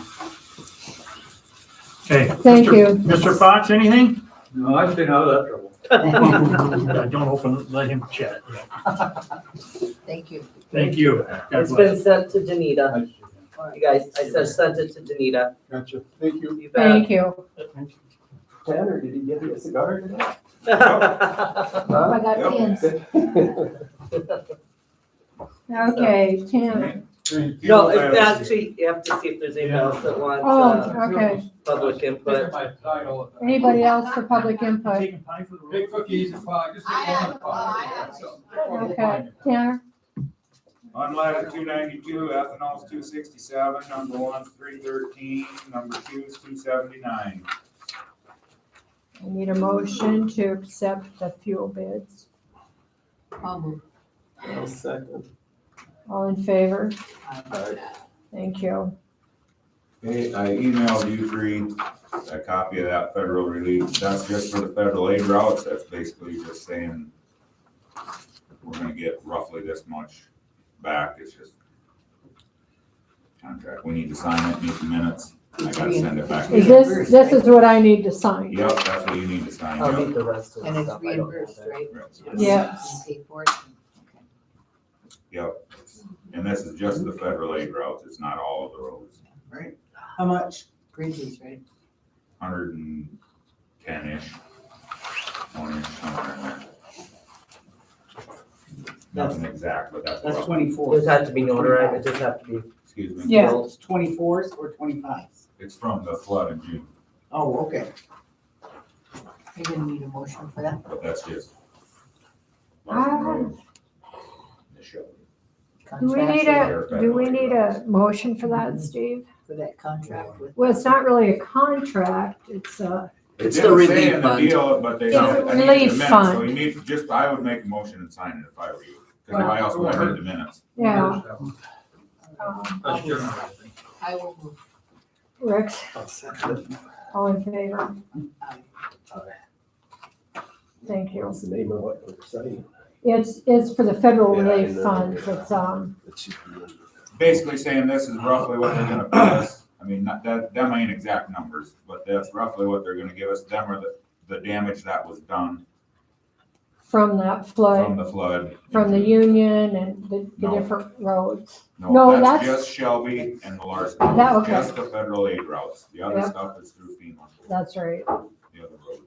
Speaker 2: Okay.
Speaker 3: Thank
Speaker 2: Mr.
Speaker 3: you.
Speaker 2: Mr. Fox, anything?
Speaker 7: No, I've been out of that trouble.
Speaker 2: Don't let him chat.
Speaker 9: Thank you.
Speaker 2: Thank you. God
Speaker 5: It's
Speaker 2: bless.
Speaker 5: been sent to Danita.
Speaker 9: All right.
Speaker 5: You guys, I said sent it to Danita.
Speaker 10: Gotcha. Thank you.
Speaker 5: You bet.
Speaker 3: Thank you.
Speaker 4: Tanner, did he give you a cigar today?
Speaker 9: I got pins.
Speaker 3: Okay, Tim.
Speaker 5: No, it's actually, you have to see if there's anybody else that wants,
Speaker 3: Oh, okay.
Speaker 5: public input.
Speaker 3: Anybody else for public input?
Speaker 2: Taking pie for the road.
Speaker 7: Big cookies and pie, just take one pie.
Speaker 3: Okay, Tanner?
Speaker 11: Unleaded 292, ethanol's 267, number one's 313, number two is 279.
Speaker 3: I need a motion to accept the fuel bids.
Speaker 9: I'll move.
Speaker 4: I'll second.
Speaker 3: All in favor?
Speaker 4: Alright.
Speaker 3: Thank you.
Speaker 11: Okay, I emailed you three a copy of that federal relief. That's just for the federal aid routes. That's basically just saying we're gonna get roughly this much back. It's just contract. We need to sign it, meet the minutes. I gotta send it back.
Speaker 3: Is this is what I need to sign?
Speaker 11: Yep, that's what you need to sign.
Speaker 5: I'll
Speaker 11: Yep.
Speaker 5: need the rest of the
Speaker 9: And it's
Speaker 5: stuff. I don't have
Speaker 9: reimbursed,
Speaker 5: that.
Speaker 9: right?
Speaker 3: Yes.
Speaker 9: You pay for it?
Speaker 11: Yep. And this is just the federal aid routes. It's not all of the roads.
Speaker 9: Right. How much? Bridges, right?
Speaker 11: 110-ish, 20-ish, somewhere in there. Nothing exact, but that's
Speaker 7: That's
Speaker 11: rough.
Speaker 7: 24.
Speaker 5: Does it have to be notarized? It just have to be.
Speaker 11: Excuse me.
Speaker 3: Yeah.
Speaker 5: filled?
Speaker 7: It's 24th or 25th?
Speaker 11: It's from the flood in June,
Speaker 7: Oh, okay.
Speaker 9: You're gonna need a motion for that
Speaker 11: but that's just.
Speaker 3: Ah.
Speaker 11: The show.
Speaker 3: Do we need
Speaker 9: contract
Speaker 3: a motion for that, Steve?
Speaker 9: for that contract with.
Speaker 3: Well, it's not really a contract, it's a,
Speaker 11: It
Speaker 5: It's the
Speaker 11: didn't say
Speaker 5: relief
Speaker 11: in the
Speaker 5: fund.
Speaker 11: deal, but they.
Speaker 3: It's a
Speaker 11: I need the
Speaker 3: relief
Speaker 11: minutes,
Speaker 3: fund.
Speaker 11: So you need to just, I would make a motion and sign it if I were you, because I also want to read the minutes.
Speaker 3: yeah.
Speaker 9: I will move.
Speaker 3: Rex,
Speaker 4: I'll second it.
Speaker 3: all in favor? Thank you.
Speaker 4: What's the name of what we're saying?
Speaker 3: It's for the federal
Speaker 4: Yeah, I
Speaker 3: relief
Speaker 4: know.
Speaker 3: funds, it's,
Speaker 4: It should be in
Speaker 11: Basically saying this is roughly what they're gonna pay us. I mean, not that, them ain't exact numbers, but that's roughly what they're gonna give us. Them are the damage that was done
Speaker 3: from that
Speaker 11: from
Speaker 3: flood,
Speaker 11: the flood.
Speaker 3: from the Union and the
Speaker 11: No.
Speaker 3: different roads.
Speaker 11: No,
Speaker 3: No,
Speaker 11: that's
Speaker 3: that's-
Speaker 11: just Shelby and the Larson.
Speaker 3: That-
Speaker 11: roads,
Speaker 3: okay.
Speaker 11: Just the federal aid routes. The other
Speaker 3: Yep.
Speaker 11: stuff is through FEMA,
Speaker 3: That's right,
Speaker 11: the other roads.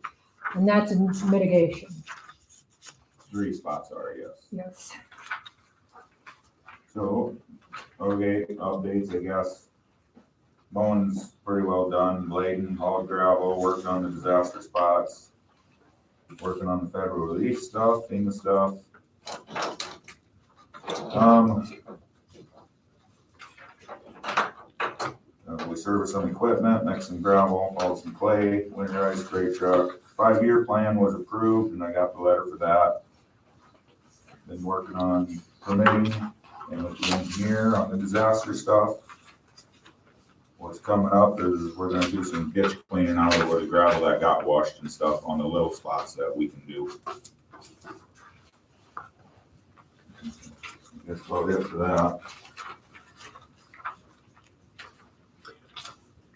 Speaker 3: and that's in mitigation,
Speaker 11: 3 spots are, yes.
Speaker 3: yes.
Speaker 11: So, okay, updates, I guess. Mowing's pretty well done, blading, hauled gravel, worked on the disaster spots. Working on the federal relief stuff, FEMA stuff. We serviced some equipment, mixed some gravel, hauled some clay, winterized freight truck. 5-year plan was approved and I got the letter for that. Been working on permitting and with the engineer on the disaster stuff. What's coming up is we're gonna do some ditch cleaning out of where the gravel that got washed and stuff on the little spots that we can do. That's about it for that.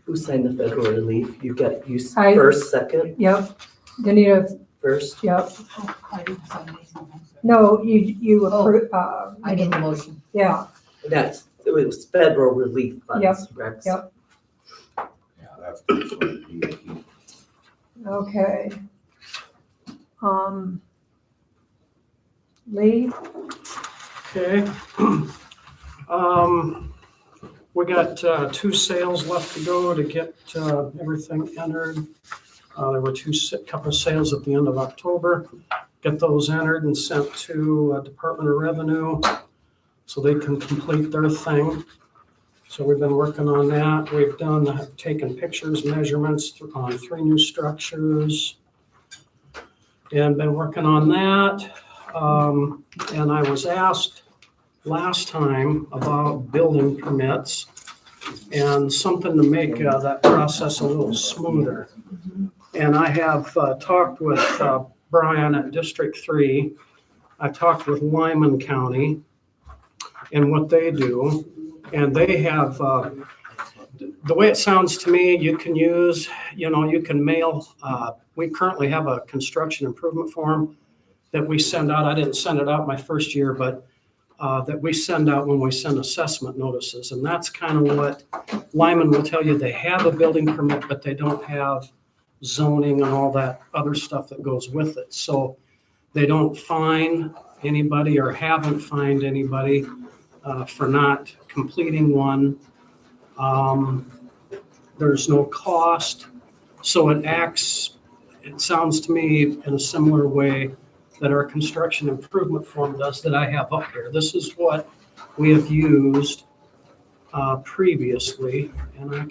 Speaker 5: Who signed the federal relief? You got, you
Speaker 3: I-
Speaker 5: first, second,
Speaker 3: Yep, Danita,
Speaker 5: first?
Speaker 3: yep.
Speaker 9: Oh, I didn't sign anything.
Speaker 3: No, you
Speaker 9: Oh.
Speaker 3: approve,
Speaker 9: I made the motion.
Speaker 3: yeah,
Speaker 5: That's, it was federal relief funds, Rex.
Speaker 3: yep.
Speaker 11: Yeah, that's pretty sweet.
Speaker 3: Okay. Lee,
Speaker 12: Okay. We got 2 sales left to go to get everything entered. There were couple sales at the end of October. Get those entered and sent to Department of Revenue so they can complete their thing. So we've been working on that. We've taken pictures, measurements on 3 new structures and been working on that. And I was asked last time about building permits and something to make that process a little smoother. And I have talked with Brian at District 3. I talked with Lyman County and what they do. And they have, the way it sounds to me, you can use, you can mail, we currently have a construction improvement form that we send out. I didn't send it out my first year, but that we send out when we send assessment notices. And that's kind of what Lyman will tell you. They have a building permit, but they don't have zoning and all that other stuff that goes with it. So they don't fine anybody or haven't fined anybody for not completing one. There's no cost. So it sounds to me in a similar way that our construction improvement form does that I have up here. This is what we have used previously, and I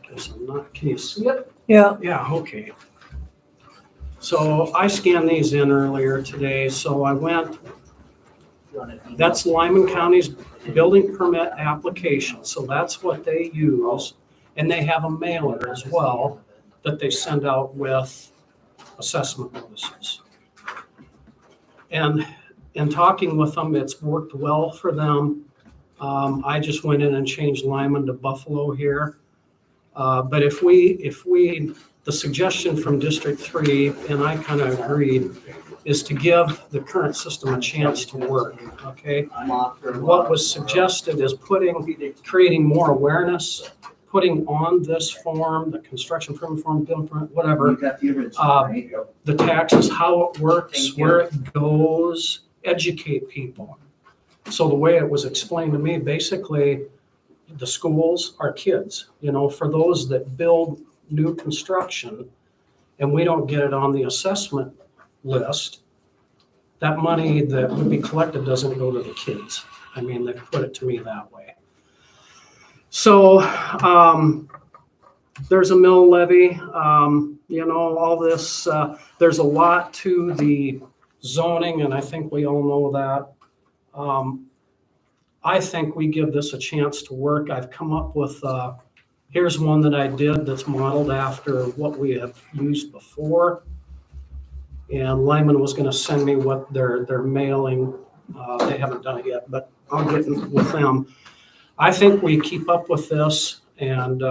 Speaker 12: guess I'm not, can you see it?
Speaker 3: yeah,
Speaker 12: Yeah, okay. So I scanned these in earlier today, so I went, that's Lyman County's building permit application, so that's what they use. And they have a mailer as well that they send out with assessment notices. And in talking with them, it's worked well for them. I just went in and changed Lyman to Buffalo here. But if we, the suggestion from District 3, and I kind of agreed, is to give the current system a chance to work, okay? What was suggested is creating more awareness, putting on this form, the construction permit form, building permit, whatever, the taxes, how it works, where it goes, educate people. So the way it was explained to me, basically, the schools are kids, for those that build new construction and we don't get it on the assessment list, that money that would be collected doesn't go to the kids. I mean, they put it to me that way. So there's a mill levy, all this, there's a lot to the zoning, and I think we all know that. I think we give this a chance to work. I've come up with, here's one that I did that's modeled after what we have used before. And Lyman was gonna send me what they're mailing. They haven't done it yet, but I'll get with them. I think we keep up with this and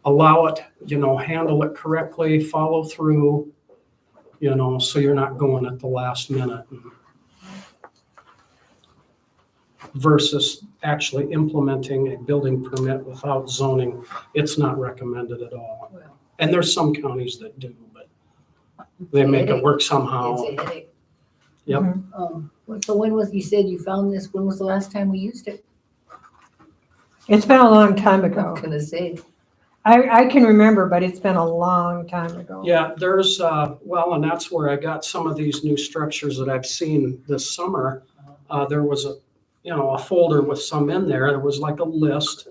Speaker 12: allow it, handle it correctly, follow through, so you're not going at the last minute. Versus actually implementing a building permit without zoning, it's not recommended at all. And there's some counties that do, but they make it work somehow.
Speaker 9: It's a headache.
Speaker 12: Yep.
Speaker 9: So when you said you found this, when was the last time we used it?
Speaker 3: it's been a long time
Speaker 9: I'm
Speaker 3: ago.
Speaker 9: gonna say,
Speaker 3: I can remember, but it's been a long time ago.
Speaker 12: Yeah, there's, and that's where I got some of these new structures that I've seen this summer. There was a folder with some in there. There was like a list.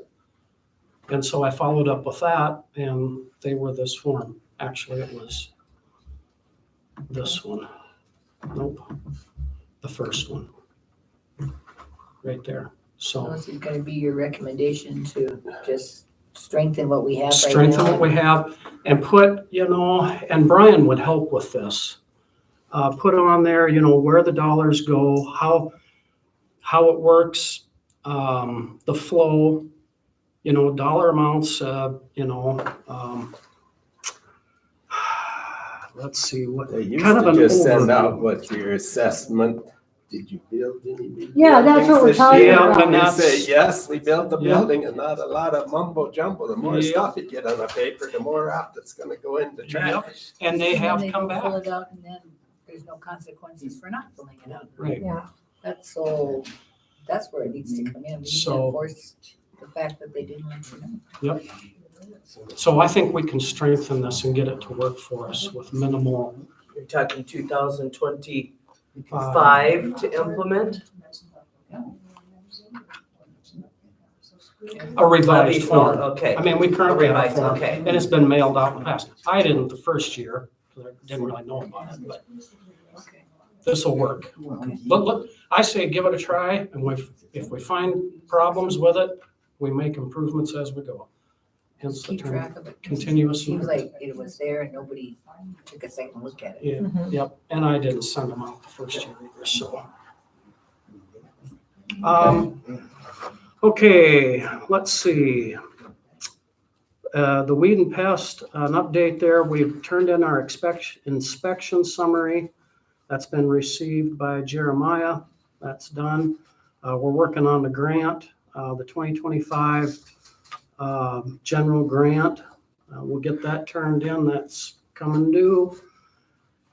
Speaker 12: And so I followed up with that and they were this form. Actually, it was this one. Nope. The first one. Right there.
Speaker 9: So
Speaker 12: So
Speaker 9: is it gonna be your recommendation to just strengthen what we have right now?
Speaker 12: strengthen what we have and put, and Brian would help with this. Put on there, where the dollars go, how it works, the flow, dollar amounts, let's see, what,
Speaker 4: They used
Speaker 12: kind of
Speaker 4: to
Speaker 12: an
Speaker 4: just send
Speaker 12: overview.
Speaker 4: out what your assessment, did you build any new
Speaker 3: Yeah, that's what we're
Speaker 4: buildings this
Speaker 3: talking
Speaker 4: year?
Speaker 12: about.
Speaker 4: And they
Speaker 12: That's-
Speaker 4: say, yes, we built the
Speaker 12: Yeah.
Speaker 4: building, and not a lot of mumbo jumbo. The more
Speaker 12: Yeah.
Speaker 4: stuff you get on a paper, the more out that's gonna go into trash.
Speaker 12: And they
Speaker 9: And
Speaker 12: have
Speaker 9: then
Speaker 12: come
Speaker 9: don't Fill
Speaker 12: back.
Speaker 9: it out and then there's no consequences for not filling it out.
Speaker 12: Right.
Speaker 3: Yeah.
Speaker 9: That's where it needs to come in. We need to
Speaker 12: So-
Speaker 9: enforce the fact that they didn't let you know.
Speaker 12: So I think we can strengthen this and get it to work for us with minimal.
Speaker 5: You're talking 2025 to implement?
Speaker 12: A revised
Speaker 5: That'd be fine,
Speaker 12: form.
Speaker 5: okay.
Speaker 12: I mean, we currently have a
Speaker 5: Revised,
Speaker 12: form,
Speaker 5: okay.
Speaker 12: and it's been mailed out in the past. I didn't the first year, because I didn't really know about it, but
Speaker 9: Okay.
Speaker 12: this will work. But look, I say give it a try, and if we find problems with it, we make improvements as we go. Hence the
Speaker 9: Keep
Speaker 12: term
Speaker 9: track of it.
Speaker 12: continuous.
Speaker 9: Seems like it was there and nobody took a second look at it.
Speaker 12: Yeah,
Speaker 3: Mhm.
Speaker 12: yep, and I didn't send them out the first year either, so. Okay, let's see. The weed and pest, an update there, we've turned in our inspection summary. That's been received by Jeremiah, that's done. We're working on the grant, the 2025 general grant. We'll get that turned in, that's coming due.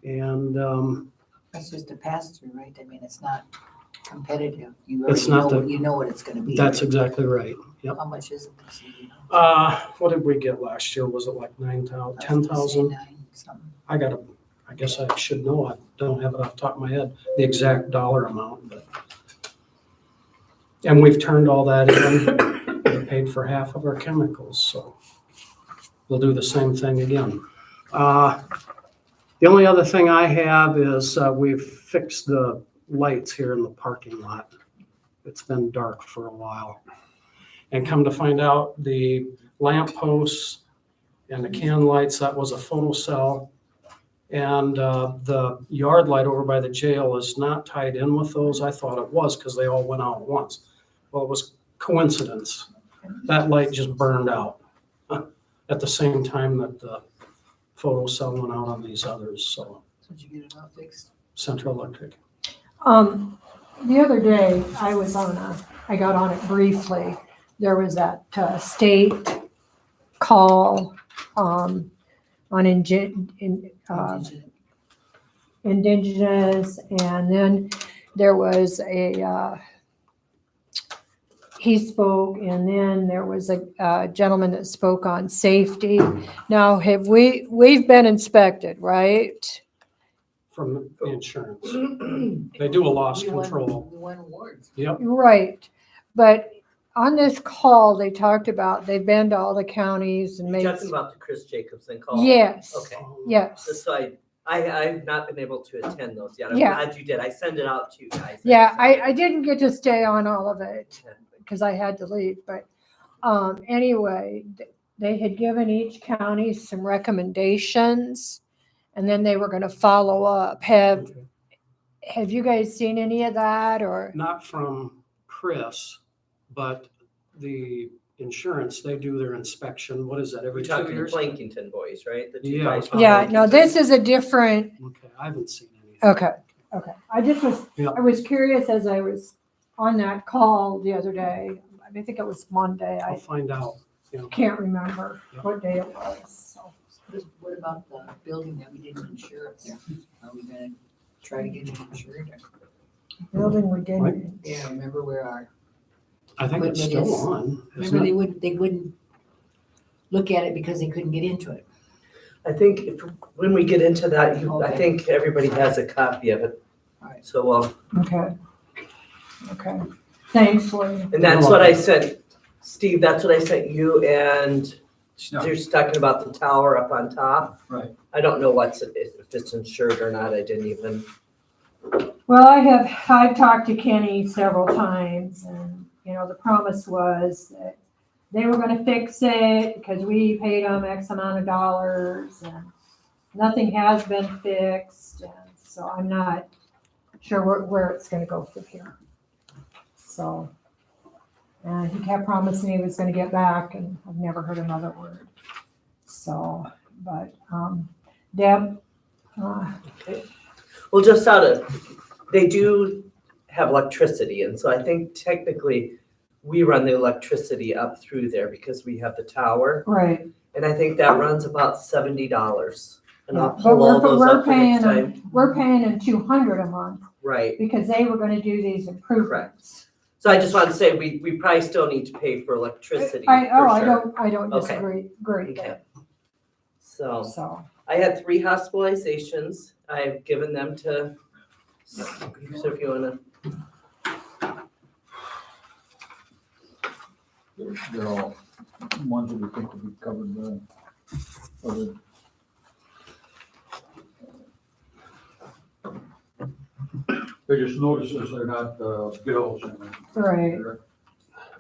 Speaker 12: And
Speaker 9: That's just a pass through, right? I mean, it's not competitive. You
Speaker 12: It's
Speaker 9: already
Speaker 12: not
Speaker 9: know,
Speaker 12: the-
Speaker 9: you know what it's gonna be.
Speaker 12: that's exactly right, yep.
Speaker 9: How much is it this year? You know?
Speaker 12: What did we get last year? Was it like 9,000,
Speaker 9: I was gonna say
Speaker 12: 10,000?
Speaker 9: 9 something.
Speaker 12: I guess I should know. I don't have it off the top of my head, the exact dollar amount, but. And we've turned all that in, we paid for half of our chemicals, so we'll do the same thing again. The only other thing I have is, we've fixed the lights here in the parking lot. It's been dark for a while. And come to find out, the lamp posts and the can lights, that was a photocell. And the yard light over by the jail is not tied in with those. I thought it was because they all went out at once. Well, it was coincidence. That light just burned out at the same time that the photocell went out on these others, so
Speaker 9: So did you get it all fixed?
Speaker 12: Central Electric.
Speaker 3: The other day, I got on it briefly. There was that state call on indigenous, and then there was he spoke, and then there was a gentleman that spoke on safety. Now, we've been inspected, right?
Speaker 12: From the insurance. They do a loss
Speaker 9: We won-
Speaker 12: control.
Speaker 9: We won awards.
Speaker 12: Yep,
Speaker 3: Right, but on this call, they talked about, they've been to all the counties and
Speaker 5: You're
Speaker 3: made,
Speaker 5: talking about the Chris Jacobson call?
Speaker 3: yes,
Speaker 5: Okay,
Speaker 3: yes.
Speaker 5: just so I've not been able to attend those yet. I'm
Speaker 3: Yeah.
Speaker 5: glad you did. I send it out to you guys.
Speaker 3: Yeah, I didn't get to stay on all of it because I had to leave, but anyway, they had given each county some recommendations, and then they were gonna follow up. Have you guys seen any of that, or?
Speaker 12: not from Chris, but the insurance, they do their inspection. What is that, every
Speaker 5: We're
Speaker 12: 2
Speaker 5: talking the
Speaker 12: years?
Speaker 5: Plankington boys, right? The two
Speaker 12: Yeah.
Speaker 5: guys from
Speaker 3: Yeah, no,
Speaker 5: Plankington.
Speaker 3: this is a different,
Speaker 12: Okay, I haven't seen anything.
Speaker 3: okay. I just was,
Speaker 12: Yeah.
Speaker 3: I was curious as I was on that call the other day. I think it was Monday.
Speaker 12: I'll
Speaker 3: I
Speaker 12: find out.
Speaker 3: can't remember what day it was. So.
Speaker 9: What about the building that we didn't insure up there? Are we gonna try to get it insured?
Speaker 3: Building we didn't.
Speaker 9: Yeah, remember where our,
Speaker 12: I think it's
Speaker 9: Equipment
Speaker 12: still
Speaker 9: is-
Speaker 12: on.
Speaker 9: remember
Speaker 12: isn't it?
Speaker 9: they wouldn't look at it because they couldn't get into it.
Speaker 5: I think when we get into that, I
Speaker 9: Okay.
Speaker 5: think everybody has a copy of it.
Speaker 9: Alright.
Speaker 5: So,
Speaker 3: Okay. Thanks, Lee.
Speaker 5: and that's what I sent, Steve, that's what I sent you, and you're just talking about the tower up on top.
Speaker 10: Right.
Speaker 5: I don't know if it's insured or not. I didn't even,
Speaker 3: Well, I've talked to Kenny several times, and the promise was that they were gonna fix it because we paid them X amount of dollars and nothing has been fixed. And so I'm not sure where it's gonna go from here. So, and he kept promising he was gonna get back and I've never heard another word. So, but, Deb,
Speaker 5: Well, they do have electricity, and so I think technically we run the electricity up through there because we have the tower,
Speaker 3: right.
Speaker 5: and I think that runs about $70. And I'll
Speaker 3: But
Speaker 5: pull all those
Speaker 3: we're
Speaker 5: up for next
Speaker 3: paying
Speaker 5: time.
Speaker 3: we're paying them $200 a month
Speaker 5: Right,
Speaker 3: because they were gonna do these improvements.
Speaker 5: so I just want to say, we probably still need to pay for electricity,
Speaker 3: I
Speaker 5: for sure.
Speaker 3: don't
Speaker 5: Okay.
Speaker 3: disagree, agree
Speaker 5: Okay.
Speaker 3: there.
Speaker 5: So,
Speaker 3: So,
Speaker 5: I had 3 hospitalizations, I've given them to, so if you wanna,
Speaker 10: They're all ones that we think will be covered by other. They just notices they're not, bills and.
Speaker 3: right.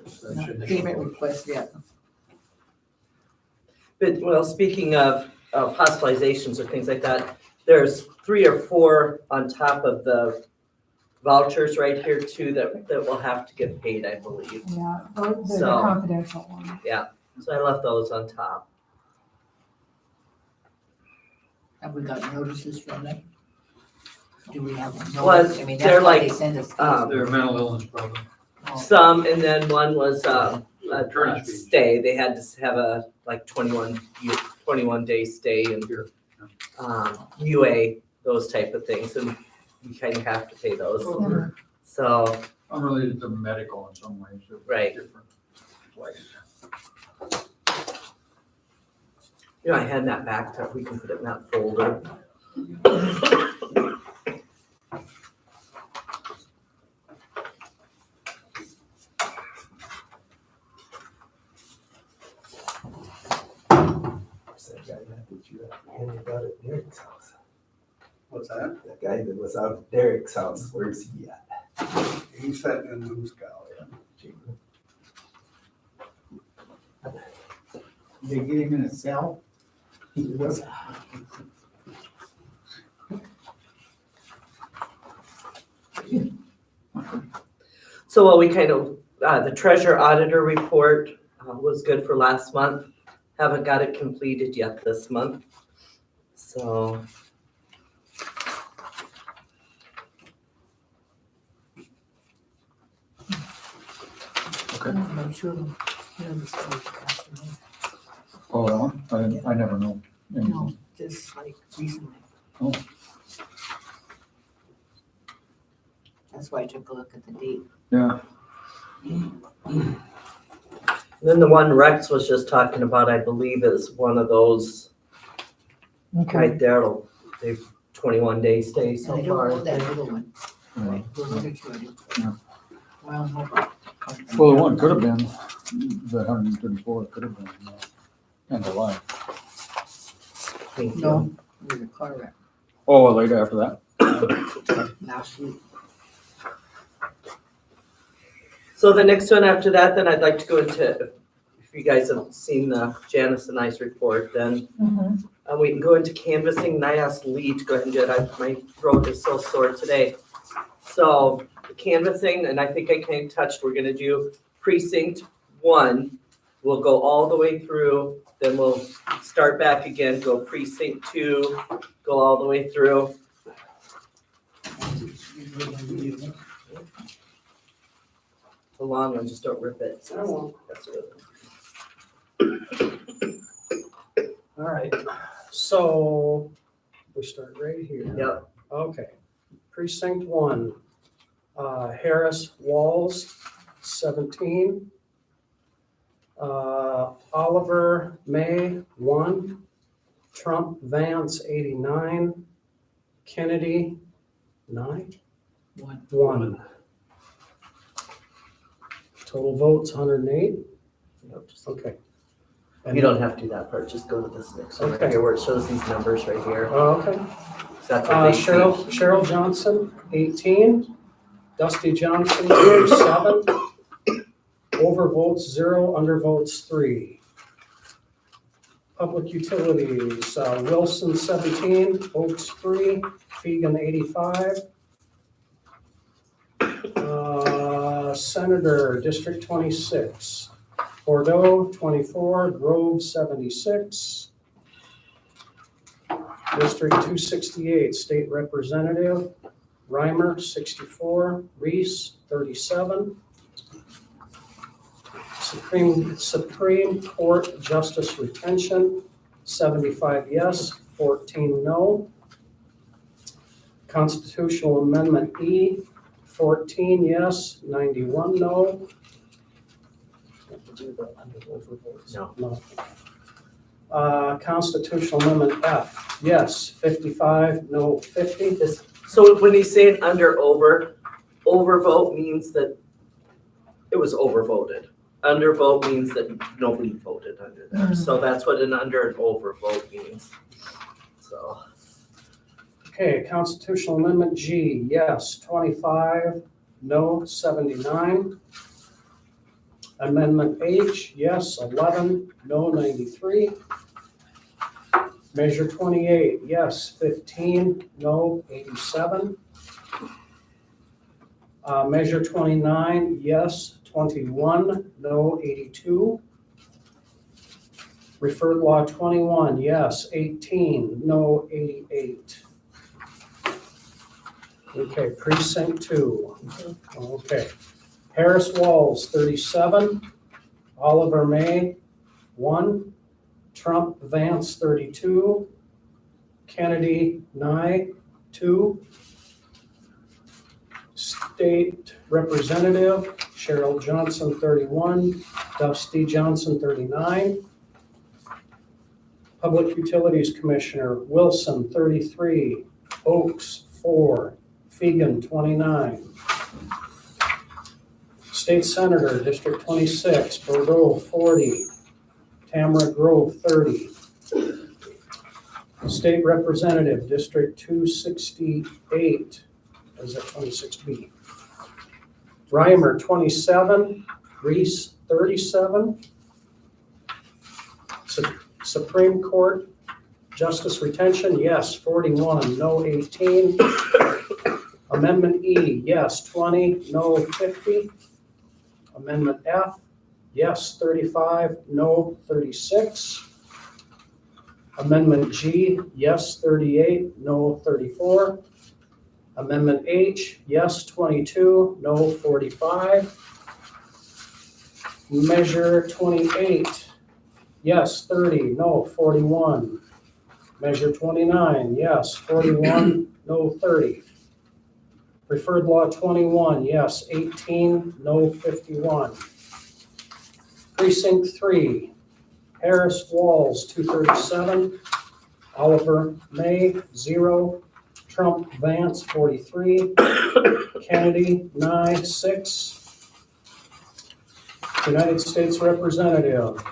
Speaker 10: That should-
Speaker 9: Payment request, yeah.
Speaker 5: but, well, speaking of hospitalizations or things like that, there's 3 or 4 on top of the vouchers right here too that will have to get paid, I believe.
Speaker 3: Yeah, those are the
Speaker 5: So-
Speaker 3: confidential ones.
Speaker 5: So I left those on top.
Speaker 9: Have we got notices from them? Do we have a
Speaker 5: Well,
Speaker 9: notice? I mean,
Speaker 5: they're
Speaker 9: that's why they
Speaker 5: like,
Speaker 9: send us. these.
Speaker 10: Their mental illness problem.
Speaker 9: Oh,
Speaker 5: Some, and then one was a
Speaker 10: Attorney's fees.
Speaker 5: stay. They had to have a 21-day stay and UA, those type of things, and you kind of have to pay those.
Speaker 10: Well, they're
Speaker 5: So,
Speaker 10: unrelated to medical in some ways. They're
Speaker 5: Right.
Speaker 10: different places.
Speaker 5: I had that backpack. We can put it in that folder.
Speaker 1: What's that?
Speaker 4: That guy that was out at Derek's house, where's he at?
Speaker 1: He's sitting in Moose Cow, yeah.
Speaker 6: They get him in a cell?
Speaker 4: He was.
Speaker 5: So we kind of, the treasurer auditor report was good for last month. Haven't got it completed yet this month. So.
Speaker 9: I'm sure, you know, this goes past me.
Speaker 10: Oh, that one? I never know.
Speaker 9: No, just like recently.
Speaker 10: Oh.
Speaker 9: That's why I took a look at the date.
Speaker 10: Yeah,
Speaker 5: Then the one Rex was just talking about, I believe, is one of those
Speaker 3: Okay.
Speaker 5: right there. They've 21-day stay
Speaker 9: And
Speaker 5: so
Speaker 9: I don't know
Speaker 5: far.
Speaker 9: that little one.
Speaker 10: yeah.
Speaker 9: Right, those other two I do.
Speaker 10: Yeah.
Speaker 9: Well, no.
Speaker 10: Well, the one could have been, the 134 could have been, end of life.
Speaker 5: Thank you.
Speaker 9: No, there's a car wreck
Speaker 10: Oh, later after that?
Speaker 9: last week.
Speaker 5: So the next one after that, then I'd like to go into, if you guys have seen the Janice and I's report, then
Speaker 3: Mhm.
Speaker 5: we can go into canvassing, and I asked Lee to go ahead and do it. My throat is so sore today. So the canvassing, and I think I kind of touched, we're gonna do precinct 1. We'll go all the way through, then we'll start back again, go precinct 2, go all the way through. The long one, just don't rip it.
Speaker 12: I won't.
Speaker 5: That's good.
Speaker 12: All right, so we start right here.
Speaker 5: Yep.
Speaker 12: Okay, precinct 1, Harris Walls, 17. Oliver May, 1. Trump Vance, 89. Kennedy, 9. 1. Total votes, 108.
Speaker 5: Nope, just-
Speaker 12: Okay.
Speaker 5: You don't have to do that part, just go to this next one right
Speaker 12: Okay.
Speaker 5: here where it shows these numbers right here.
Speaker 12: Okay.
Speaker 5: So that's what they see.
Speaker 12: Cheryl Johnson, 18. Dusty Johnson, 7. Overvotes 0, undervotes 3. Public utilities, Wilson 17, Oaks 3, Fegan 85. Senator, District 26, Bordeaux 24, Grove 76. District 268, State Representative, Reimer 64, Reese 37. Supreme Court Justice Retention, 75 yes, 14 no. Constitutional Amendment E, 14 yes, 91 no.
Speaker 5: No.
Speaker 12: Constitutional Amendment F, yes, 55, no, 50.
Speaker 5: So when he's saying overvote means that it was overvoted. Undervote means that nobody voted under there. So that's what an under and overvote means. So.
Speaker 12: Okay, Constitutional Amendment G, yes, 25, no, 79. Amendment H, yes, 11, no, 93. Measure 28, yes, 15, no, 87. Measure 29, yes, 21, no, 82. Referred Law 21, yes, 18, no, 88. Okay, Precinct 2. Okay. Harris Walls, 37. Oliver May, 1. Trump Vance, 32. Kennedy Nye, 2. State Representative Cheryl Johnson, 31. Dusty Johnson, 39. Public Utilities Commissioner Wilson, 33. Oaks, 4. Fegan, 29. State Senator, District 26, Bordeaux, 40. Tamara Grove, 30. State Representative, District 268, or is that 26B? Reimer, 27. Reese, 37. Supreme Court Justice Retention, yes, 41, no, 18. Amendment E, yes, 20, no, 50. Amendment F, yes, 35, no, 36. Amendment G, yes, 38, no, 34. Amendment H, yes, 22, no, 45. Measure 28, yes, 30, no, 41. Measure 29, yes, 41, no, 30. Referred Law 21, yes, 18, no, 51. Precinct 3, Harris Walls, 237. Oliver May, 0. Trump Vance, 43. Kennedy, Nye, 6. United States Representative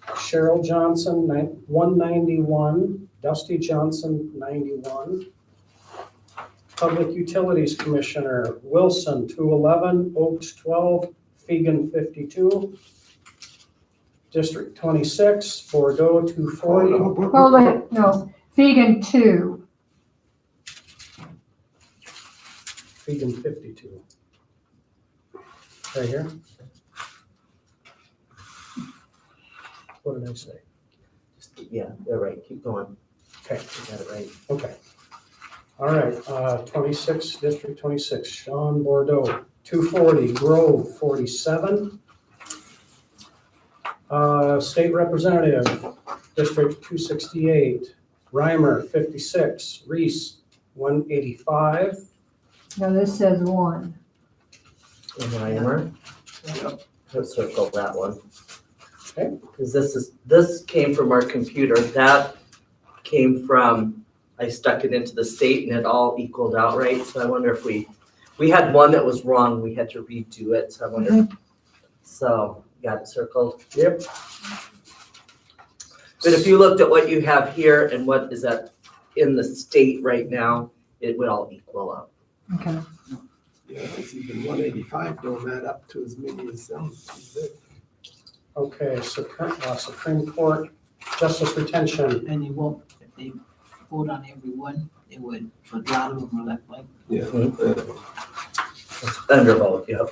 Speaker 12: Cheryl Johnson, 191. Dusty Johnson, 91. Public Utilities Commissioner Wilson, 211. Oaks, 12. Fegan, 52. District 26, Bordeaux, 240.
Speaker 3: Hold it, no, Fegan 2.
Speaker 12: Fegan, 52. Right here? What did I say?
Speaker 5: Yeah, they're right. Keep going.
Speaker 12: Okay,
Speaker 5: You got it right.
Speaker 12: okay. All right, 26, District 26, Sean Bordeaux, 240, Grove, 47. State Representative, District 268, Reimer, 56, Reese, 185.
Speaker 3: No, this says 1.
Speaker 5: Reimer. Let's circle that one.
Speaker 12: Okay.
Speaker 5: Because this came from our computer. That came from, I stuck it into the state and it all equaled out right. So I wonder if we had one that was wrong. We had to redo it. So I wonder. So got it circled.
Speaker 12: Yep.
Speaker 5: But if you looked at what you have here and what is that in the state right now, it would all equal up.
Speaker 3: Okay.
Speaker 4: Yeah, it's
Speaker 13: even 185 don't add up to as many as them.
Speaker 12: Okay, Supreme Court Justice Retention.
Speaker 9: And they won't, if they vote on every one, they would, but a lot of them are left blank.
Speaker 13: Yeah.
Speaker 5: Undervote, yep.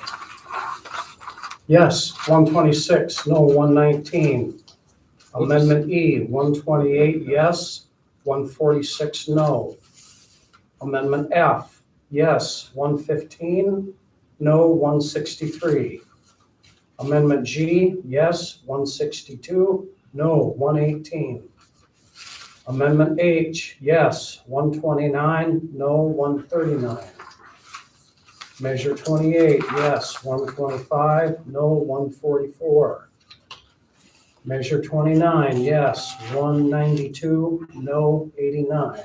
Speaker 12: Yes, 126, no, 119. Amendment E, 128, yes, 146, no. Amendment F, yes, 115, no, 163. Amendment G, yes, 162, no, 118. Amendment H, yes, 129, no, 139. Measure 28, yes, 125, no, 144. Measure 29, yes, 192, no, 89.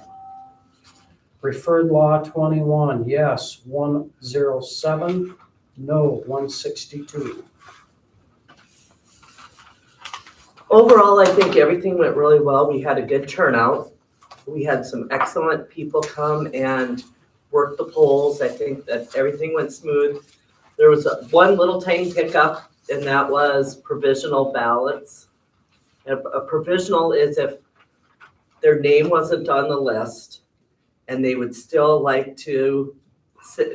Speaker 12: Referred Law 21, yes, 107, no, 162.
Speaker 5: Overall, I think everything went really well. We had a good turnout. We had some excellent people come and work the polls. I think that everything went smooth. There was one little tiny hiccup, and that was provisional ballots. A provisional is if their name wasn't on the list and they would still like to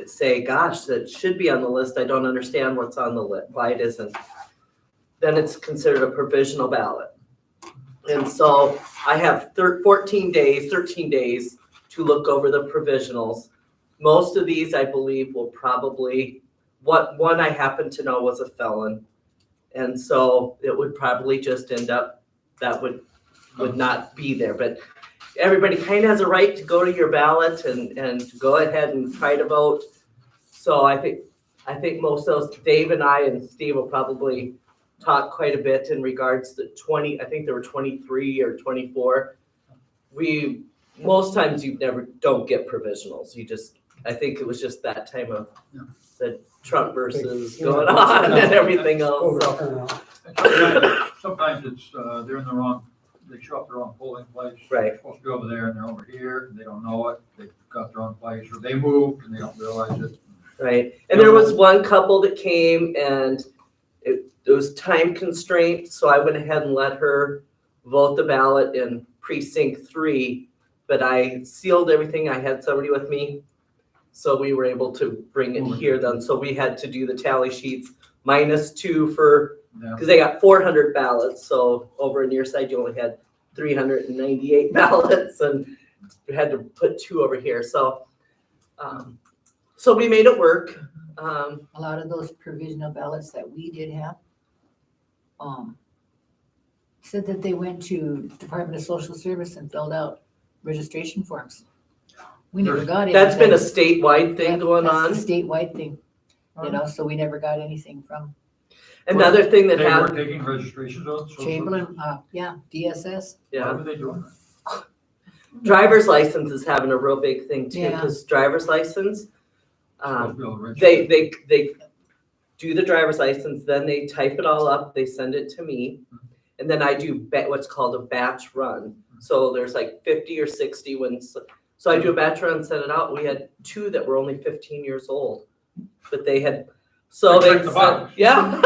Speaker 5: say, gosh, that should be on the list. I don't understand what's on the list, why it isn't. Then it's considered a provisional ballot. And so I have 13 days to look over the provisionals. Most of these, I believe, will probably, one I happen to know was a felon. And so it would probably just end up, that would not be there. But everybody kind of has a right to go to your ballot and go ahead and try to vote. So I think most of those, Dave and I and Steve will probably talk quite a bit in regards to 20, I think there were 23 or 24. Most times you don't get provisionals. I think it was just that time of the Trump versus going on and everything else.
Speaker 10: Sometimes it's, they're in the wrong, they show up the wrong polling place.
Speaker 5: Right.
Speaker 10: They're supposed to be over there and they're over here, and they don't know it, they got the wrong place, or they moved and they don't realize it.
Speaker 5: Right, and there was one couple that came and it was time constraint, so I went ahead and let her vote the ballot in precinct 3, but I sealed everything. I had somebody with me, so we were able to bring it here then. So we had to do the tally sheets -2 for, because they got 400 ballots, so over on your side you only had 398 ballots, and we had to put 2 over here. So, so we made it work.
Speaker 9: A lot of those provisional ballots that we did have, said that they went to Department of Social Service and filled out registration forms. We never got it.
Speaker 5: That's been a statewide thing going on.
Speaker 9: That's a statewide thing, so we never got anything from
Speaker 5: Another thing that
Speaker 10: They were
Speaker 5: happened.
Speaker 10: taking registrations on.
Speaker 9: Chamberlain, DSS.
Speaker 5: Yeah.
Speaker 10: Why were they doing that?
Speaker 5: Driver's license is having a real big thing too,
Speaker 9: Yeah.
Speaker 5: because driver's license,
Speaker 10: Supposed to be able to register.
Speaker 5: they do the driver's license, then they type it all up, they send it to me. And then I do what's called a batch run. So there's like 50 or 60 so I do a batch run, send it out. We had 2 that were only 15 years old, but they had, so
Speaker 10: They
Speaker 5: they
Speaker 10: checked the
Speaker 5: said,
Speaker 10: box.
Speaker 5: yeah.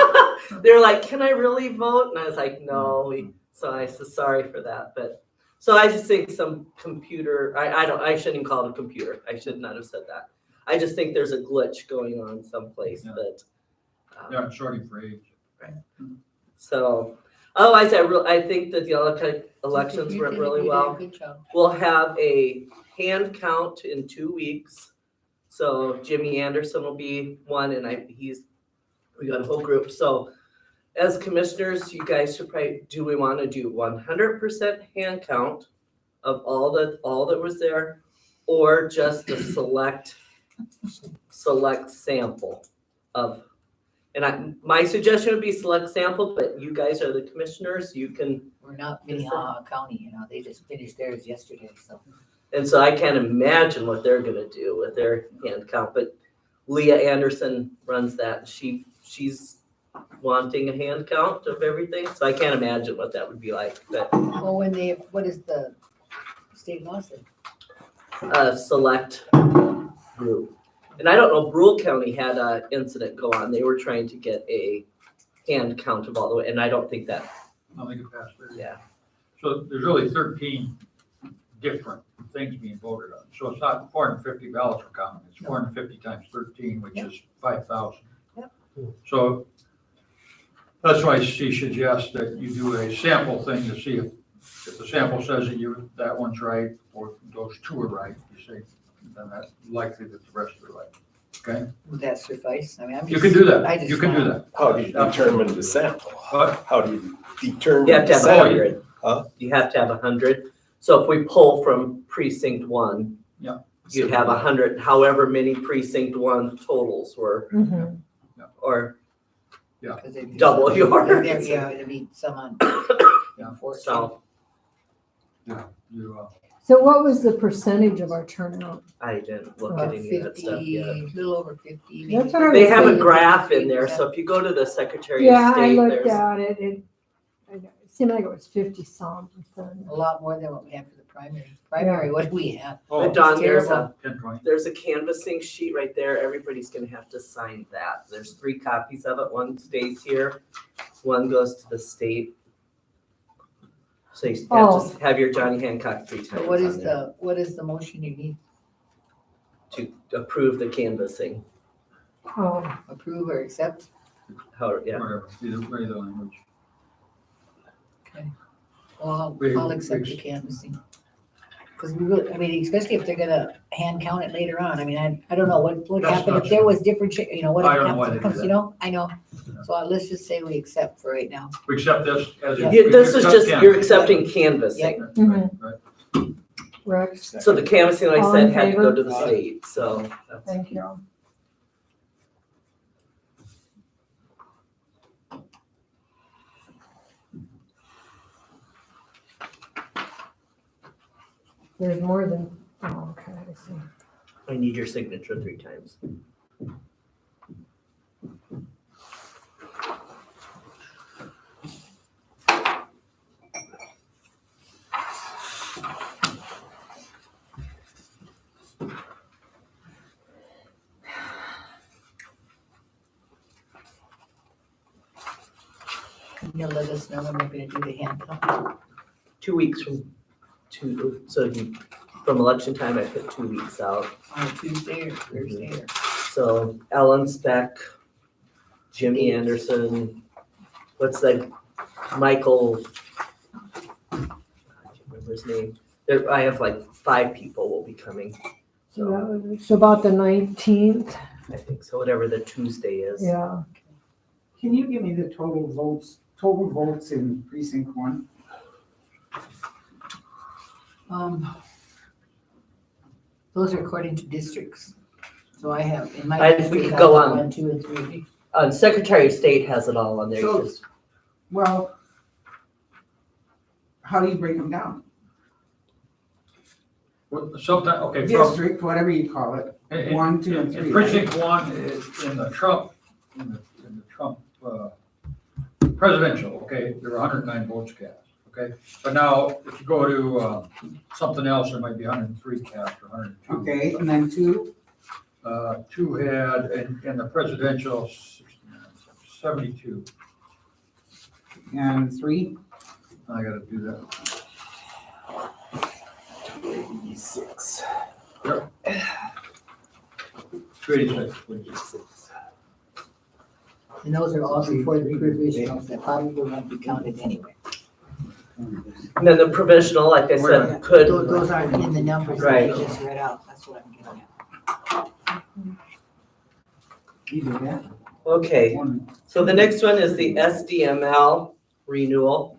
Speaker 5: They're like, can I really vote? And I was like, no. So I said, sorry for that. But, so I just think some computer, I shouldn't even call it a computer. I should not have said that. I just think there's a glitch going on someplace that.
Speaker 10: Yeah, sorting for age.
Speaker 5: So, otherwise, I think that the elections
Speaker 9: You
Speaker 5: went
Speaker 9: did-
Speaker 5: really
Speaker 9: you did a
Speaker 5: well.
Speaker 9: Good job.
Speaker 5: We'll have a hand count in 2 weeks. So Jimmy Anderson will be one, and we got a whole group. So as commissioners, you guys should probably, do we want to do 100% hand count of all that was there, or just a select sample of? And my suggestion would be select sample, but you guys are the commissioners. You can.
Speaker 9: We're not Minnehaha County, they just finished theirs yesterday, so.
Speaker 5: And so I can't imagine what they're gonna do with their hand count, but Leah Anderson runs that. She's wanting a hand count of everything, so I can't imagine what that would be like, but
Speaker 9: Well, what is the state law say?
Speaker 5: select group. And I don't know, Brule County had a incident go on. They were trying to get a hand count of all the way, and I don't think that,
Speaker 14: I think it passed there.
Speaker 5: yeah.
Speaker 14: So there's really 13 different things being voted on. So it's not 450 ballots are counting, it's 450 times 13, which is 5,000.
Speaker 8: Yep.
Speaker 14: So that's why she suggests that you do a sample thing to see if the sample says that one's right, or those two are right, you say, then that's likely that the rest are right. Okay?
Speaker 9: Would that suffice? I mean, I'm
Speaker 14: You
Speaker 9: just.
Speaker 14: can do
Speaker 9: I
Speaker 14: that.
Speaker 9: just
Speaker 14: You can do
Speaker 9: wanna-
Speaker 14: that.
Speaker 4: How do you determine the sample?
Speaker 14: What?
Speaker 4: How do you determine
Speaker 5: You have to
Speaker 4: the
Speaker 5: have
Speaker 4: sample?
Speaker 5: 100.
Speaker 4: Huh?
Speaker 5: You have to have 100. So if we pull from precinct 1.
Speaker 14: Yeah.
Speaker 5: You'd have 100, however many precinct 1 totals were,
Speaker 3: Mhm.
Speaker 5: or
Speaker 9: 'cause they'd be-
Speaker 5: double yours.
Speaker 9: Yeah, it'd be some on.
Speaker 14: Yeah.
Speaker 9: 14.
Speaker 5: So
Speaker 14: You,
Speaker 3: So what was the percentage of our turnout?
Speaker 5: I didn't look
Speaker 9: About
Speaker 5: at any of that stuff
Speaker 9: 50,
Speaker 5: yet.
Speaker 9: a little over 50. maybe.
Speaker 3: That's what I
Speaker 5: They
Speaker 3: was
Speaker 5: have a
Speaker 3: saying.
Speaker 5: graph in there, so if you go to the Secretary of
Speaker 3: Yeah, I
Speaker 5: State,
Speaker 3: looked
Speaker 5: there's,
Speaker 3: at it, it seemed like it was 50 some.
Speaker 9: A lot more than what we had for the primary. Primary, what do we have?
Speaker 14: oh,
Speaker 5: but Don, there's
Speaker 9: terrible.
Speaker 5: a,
Speaker 14: 10
Speaker 5: there's a canvassing sheet right there. Everybody's gonna have to sign that. There's 3 copies of it. One stays here, one goes to the state. So you have to have your Johnny Hancock 3 times
Speaker 9: So what is
Speaker 5: on there
Speaker 9: what is the motion you need?
Speaker 5: to approve the canvassing.
Speaker 3: Oh,
Speaker 9: Approve or accept?
Speaker 5: How, yeah.
Speaker 14: whatever, either language.
Speaker 9: Well,
Speaker 14: We-
Speaker 9: I'll accept the canvassing. Because we really, I mean, especially if they're gonna hand count it later on. I mean, I don't know what would
Speaker 14: That's
Speaker 9: happen
Speaker 14: not
Speaker 9: if there
Speaker 14: true.
Speaker 9: was different, what
Speaker 14: I don't know why they do
Speaker 9: comes,
Speaker 14: that.
Speaker 9: you know? I know. So let's just say we accept for right now.
Speaker 14: We accept this as.
Speaker 9: Yeah.
Speaker 5: Yeah, this is
Speaker 14: accept
Speaker 5: just, you're
Speaker 14: canvas.
Speaker 5: accepting canvassing.
Speaker 14: Right,
Speaker 3: Mhm.
Speaker 14: right.
Speaker 3: Rex,
Speaker 5: So the canvassing, like I
Speaker 3: All
Speaker 5: said,
Speaker 3: in
Speaker 5: had to go
Speaker 3: favor?
Speaker 5: to the state, so. that's-
Speaker 3: thank you. There's more than, oh, okay, I see.
Speaker 5: I need your signature 3 times.
Speaker 9: You'll let us know when we're gonna do the hand count.
Speaker 5: 2 weeks from election time, I put 2 weeks out.
Speaker 9: On a Tuesday or Thursday or.
Speaker 5: So Ellen Speck, Jimmy Anderson, what's that, Michael, I can't remember his name. I have like 5 people will be coming. So
Speaker 3: So about the 19th,
Speaker 5: I think, so whatever the Tuesday is.
Speaker 3: yeah.
Speaker 15: Can you give me the total votes in precinct 1?
Speaker 9: Those are according to districts. So I have, in my
Speaker 5: We
Speaker 9: district,
Speaker 5: could
Speaker 9: I
Speaker 5: go
Speaker 9: have
Speaker 5: on.
Speaker 9: 1, 2, and 3.
Speaker 5: Secretary of State has it all on there.
Speaker 15: So-
Speaker 5: Just-
Speaker 15: Well, how do you break them down?
Speaker 14: Well, sometime, okay, from,
Speaker 15: District, whatever you call it,
Speaker 14: in-
Speaker 15: 1, 2, and
Speaker 14: in
Speaker 15: 3.
Speaker 14: precinct 1 is in the Trump, presidential, okay, there were 109 votes cast, okay? But now, if you go to, something else, there might be 103 cast or 102.
Speaker 15: Okay, and then 2,
Speaker 14: 2 had, in the presidential, 72.
Speaker 15: and 3,
Speaker 14: I gotta do that.
Speaker 4: 286.
Speaker 14: Yep. 286.
Speaker 9: And those are all before the provisionals that probably won't be counted anyway.
Speaker 5: And then the provisional, like I said, could.
Speaker 9: Those aren't in the numbers that
Speaker 5: Right.
Speaker 9: you just read out. That's what I'm getting at.
Speaker 15: either that.
Speaker 5: Okay,
Speaker 15: One.
Speaker 5: so the next one is the SDML renewal.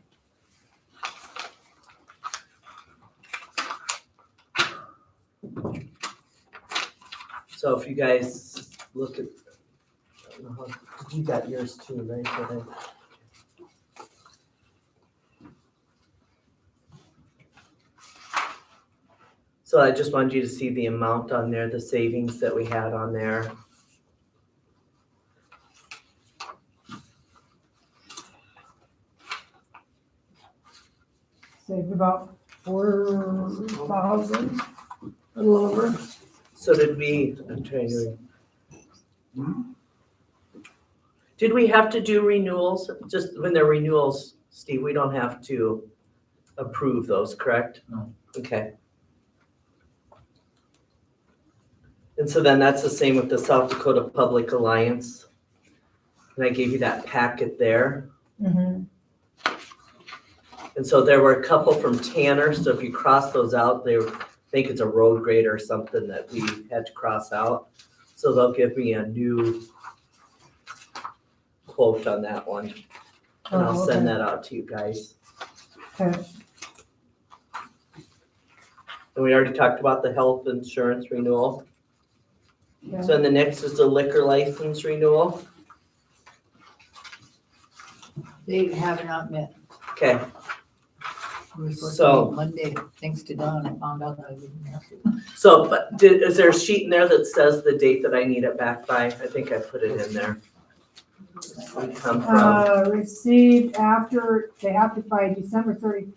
Speaker 5: So if you guys look at, I don't know how- you got yours too, right? But So I just wanted you to see the amount on there, the savings that we had on there.
Speaker 3: Saved about 4,000, a little over.
Speaker 5: So did we, I'm trying to, Did we have to do renewals? Just when they're renewals, Steve, we don't have to approve those, correct?
Speaker 14: No.
Speaker 5: Okay. And so then that's the same with the South Dakota Public Alliance. And I gave you that packet there.
Speaker 3: Mhm.
Speaker 5: And so there were a couple from Tanner, so if you cross those out, they think it's a road grader or something that we had to cross out. So they'll give me a new quote on that one. And I'll send that out to you guys.
Speaker 3: Okay.
Speaker 5: And we already talked about the health insurance renewal.
Speaker 3: Yeah.
Speaker 5: So then the next is the liquor license renewal.
Speaker 9: They have not met.
Speaker 5: Okay,
Speaker 9: We were supposed
Speaker 5: So-
Speaker 9: to meet Monday, thanks to Don, I found out I didn't have to.
Speaker 5: so but is there a sheet in there that says the date that I need it back by? I think I put it in there. Where'd it come from?
Speaker 3: Received after, they have to by December 30.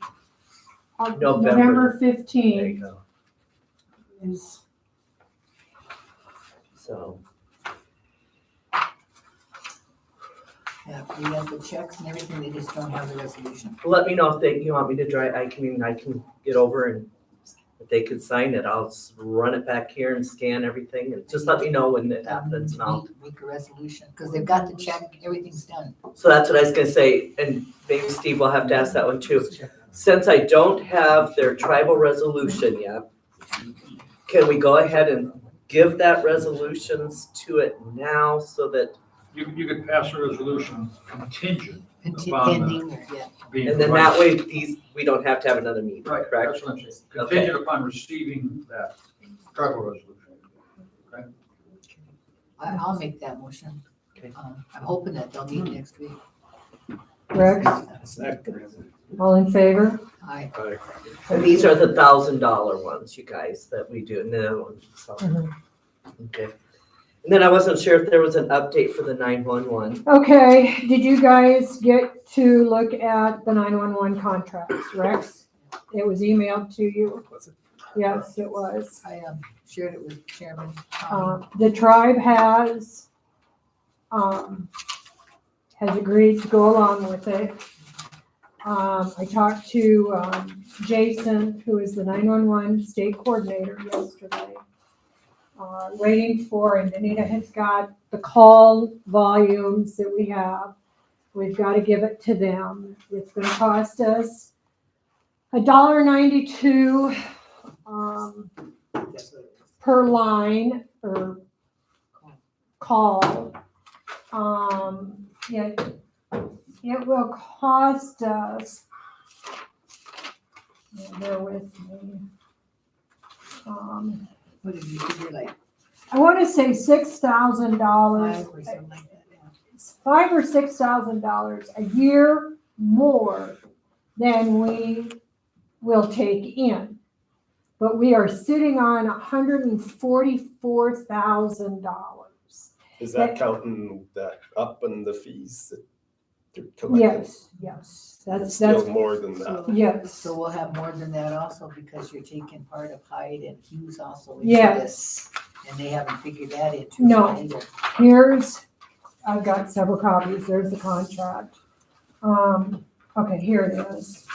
Speaker 5: November.
Speaker 3: November
Speaker 5: There
Speaker 3: 15
Speaker 5: you go.
Speaker 3: is,
Speaker 5: So,
Speaker 9: Yeah, we have the checks and everything, they just don't have the resolution.
Speaker 5: let me know if you want me to I can get over and if they could sign it, I'll run it back here and scan everything and just let me know when it happens and I'll.
Speaker 9: Make a resolution, because they've got the check, everything's done.
Speaker 5: So that's what I was gonna say, and maybe Steve will have to ask that one too. Since I don't have their tribal resolution yet, can we go ahead and give that resolutions to it now so that,
Speaker 14: You could pass a resolution contingent upon
Speaker 9: Pending, or, yeah.
Speaker 14: being.
Speaker 5: and then that way we don't have to have another meeting,
Speaker 14: Right,
Speaker 5: correct?
Speaker 14: that's what I'm saying.
Speaker 5: Okay.
Speaker 14: Contingent upon receiving that tribal resolution.
Speaker 9: I'll make that motion.
Speaker 5: Okay.
Speaker 9: I'm hoping that they'll meet next week.
Speaker 3: Rex, all in favor?
Speaker 9: I,
Speaker 5: And these are the $1,000 ones, you guys, that we do, and the other ones, so.
Speaker 3: Mhm.
Speaker 5: Okay. And then I wasn't sure if there was an update for the 911.
Speaker 3: Okay, did you guys get to look at the 911 contracts, Rex? It was emailed to you? Yes, it was.
Speaker 9: I shared it with Chairman.
Speaker 3: The tribe has agreed to go along with it. I talked to Jason, who is the 911 state coordinator, yesterday. Waiting for, and Anita has got the call volumes that we have. We've got to give it to them. It's gonna cost us $1.92 per line or call. It will cost us, bear with me.
Speaker 9: What did you figure, like
Speaker 3: I want to say $6,000,
Speaker 9: $5 or something like that? Yeah.
Speaker 3: $5,000 or $6,000 a year more than we will take in. But we are sitting on $144,000.
Speaker 4: Is that counting that up and the fees that they're collecting?
Speaker 3: Yes,
Speaker 4: It's
Speaker 3: that's,
Speaker 4: still more than that.
Speaker 9: So-
Speaker 3: yes,
Speaker 9: So we'll have more than that also, because you're taking part of Hyde and Hughes also into
Speaker 3: yes.
Speaker 9: this. And they haven't figured that into
Speaker 3: No.
Speaker 9: it either.
Speaker 3: Here's, I've got several copies, there's the contract. Okay, here it is.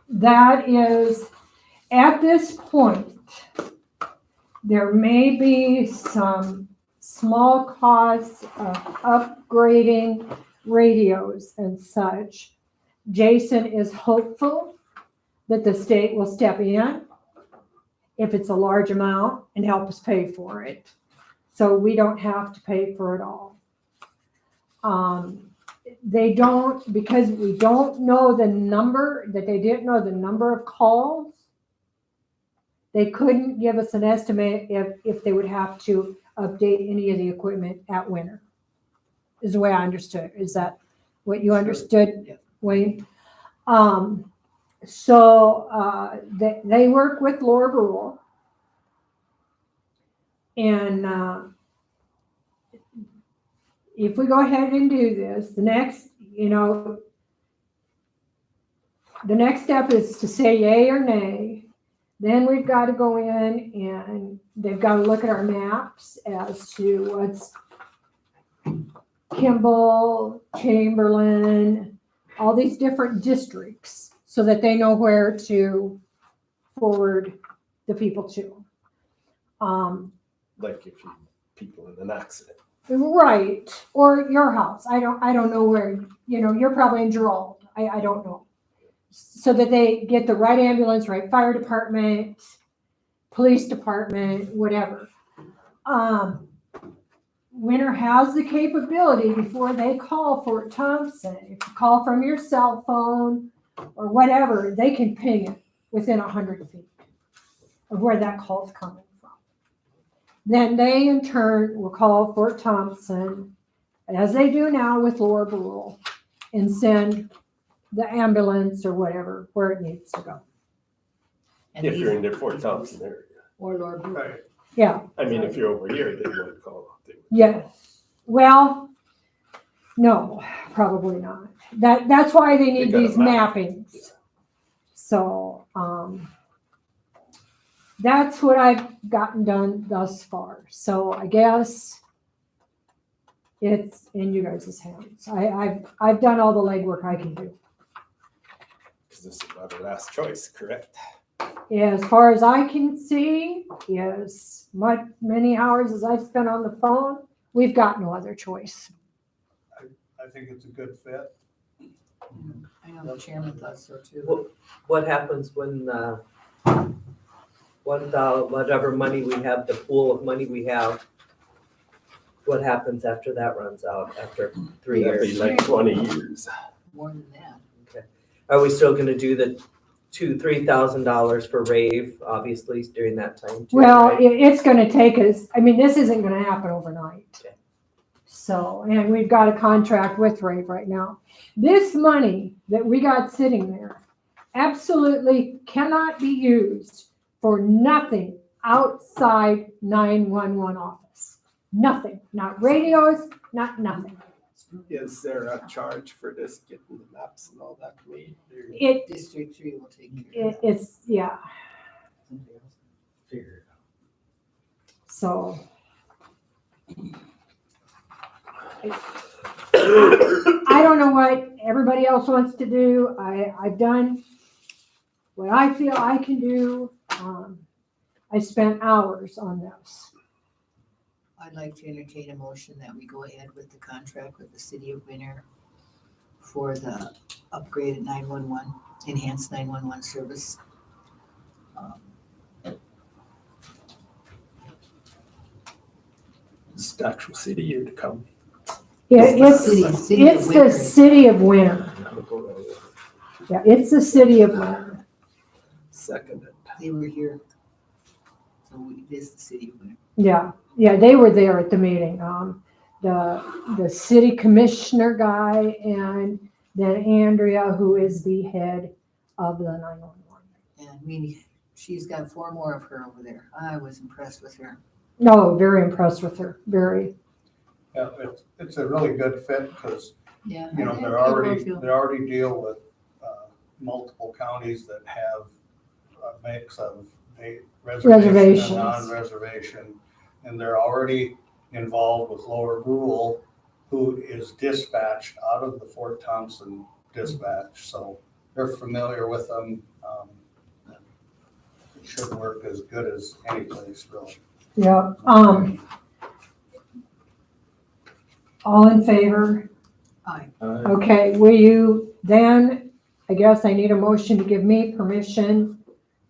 Speaker 3: That is, at this point, there may be some small costs of upgrading radios and such. Jason is hopeful that the state will step in if it's a large amount and help us pay for it. So we don't have to pay for it all. They don't, because we don't know the number, that they didn't know the number of calls. They couldn't give us an estimate if they would have to update any of the equipment at winter, is the way I understood. Is that what you understood,
Speaker 9: Yeah.
Speaker 3: Wayne? They work with Lord Rule. And if we go ahead and do this, the next, the next step is to say yay or nay. Then we've got to go in and they've got to look at our maps as to what's Kimball, Chamberlain, all these different districts, so that they know where to forward the people to.
Speaker 4: Like if you, people in an accident.
Speaker 3: Right, or your house. I don't know where, you're probably in Gerald. I don't know. So that they get the right ambulance, right fire department, police department, whatever. Winter has the capability before they call Fort Thompson. If you call from your cell phone or whatever, they can ping it within 100 feet of where that call's coming from. Then they in turn will call Fort Thompson, as they do now with Lower Brule, and send the ambulance or whatever where it needs to go.
Speaker 9: And
Speaker 4: If
Speaker 9: these-
Speaker 4: you're in the Fort Thompson area.
Speaker 9: Or Lord Brew.
Speaker 1: Right.
Speaker 3: Yeah.
Speaker 4: I mean, if you're over here, they wouldn't call.
Speaker 3: Yeah. Well, no, probably not. That's why they need
Speaker 4: got a
Speaker 3: these
Speaker 4: map.
Speaker 3: mappings. So, that's what I've gotten done thus far. So I guess it's in you guys' hands. I've done all the legwork I can do.
Speaker 4: Because this is our last choice, correct?
Speaker 3: As far as I can see, yes, many hours as I've spent on the phone, we've got no other choice.
Speaker 1: I think it's a good fit.
Speaker 9: I know the chairman thought so too.
Speaker 5: What happens when, whatever money we have, the pool of money we have, what happens after that runs out, after 3
Speaker 4: That'd
Speaker 5: years?
Speaker 4: be like 20 years.
Speaker 9: More than that.
Speaker 5: Okay. Are we still gonna do the $2,000-3,000 for rave, obviously, during that time too?
Speaker 3: Well,
Speaker 5: right?
Speaker 3: it's gonna take us, this isn't gonna happen overnight.
Speaker 5: Okay.
Speaker 3: So, and we've got a contract with Rave right now. This money that we got sitting there absolutely cannot be used for nothing outside 911 office. Nothing, not radios, not nothing.
Speaker 13: Is there a charge for this, getting the maps and all that made?
Speaker 9: District 3 will take care of it.
Speaker 3: It's, yeah,
Speaker 13: Figure
Speaker 3: so. I don't know what everybody else wants to do. I've done what I feel I can do. I spent hours on this.
Speaker 9: I'd like to entertain a motion that we go ahead with the contract with the city of Winter for the upgraded 911, enhanced 911 service.
Speaker 13: It's the actual city year to come.
Speaker 3: It's
Speaker 9: City of
Speaker 3: the
Speaker 9: Winter.
Speaker 3: city of Winter. Yeah, it's the city of Winter.
Speaker 13: Second it.
Speaker 9: They were here. So it is the city of Winter.
Speaker 3: Yeah, they were there at the meeting. The city commissioner guy and then Andrea, who is the head of the 911.
Speaker 9: And she's got 4 more of her over there. I was impressed with her.
Speaker 3: No, very impressed with her, very.
Speaker 1: Yeah, it's a really good fit because,
Speaker 9: Yeah.
Speaker 1: they already deal with multiple counties that have a mix of a reservation
Speaker 3: Reservations.
Speaker 1: and non-reservation. And they're already involved with Lower Rural, who is dispatched out of the Fort Thompson dispatch. So they're familiar with them. It should work as good as any place, really.
Speaker 3: Yeah, all in favor?
Speaker 9: Aye.
Speaker 3: Okay, will you then, I guess I need a motion to give me permission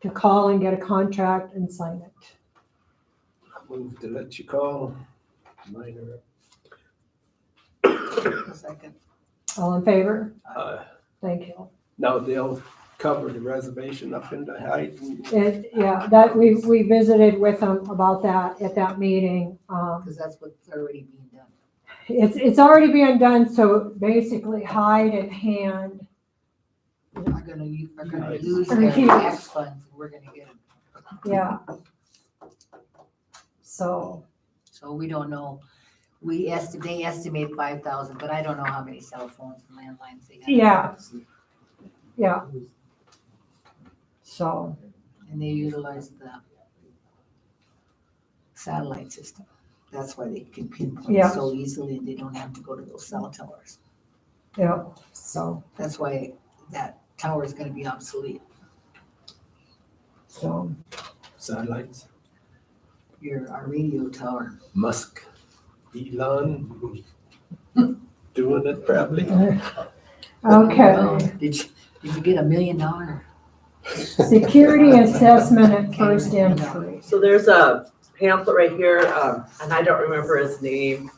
Speaker 3: to call and get a contract and sign it.
Speaker 13: Move to let you call. Minor.
Speaker 9: A second.
Speaker 3: All in favor?
Speaker 13: Uh,
Speaker 3: Thank you.
Speaker 13: Now they'll cover the reservation up into height.
Speaker 3: Yeah, that, we visited with them about that at that meeting.
Speaker 9: Because that's what's already being done.
Speaker 3: It's already being done, so basically Hyde and Hand,
Speaker 9: Are gonna lose
Speaker 3: Are
Speaker 9: their
Speaker 3: huge.
Speaker 9: tax funds. We're gonna get them.
Speaker 3: yeah. So,
Speaker 9: So we don't know. They estimate 5,000, but I don't know how many cell phones and landlines they got.
Speaker 3: yeah, So,
Speaker 9: And they utilize the satellite system. That's why they can pinpoint
Speaker 3: Yeah.
Speaker 9: so easily, and they don't have to go to those cell towers.
Speaker 3: yeah, so,
Speaker 9: That's why that tower is gonna be obsolete.
Speaker 3: so,
Speaker 13: Satellites.
Speaker 9: Our radio tower.
Speaker 13: Musk, Elon, doing it probably.
Speaker 3: okay.
Speaker 9: Did you get $1 million?
Speaker 3: Security assessment at first entry.
Speaker 5: So there's a pamphlet right here, and I don't remember his name.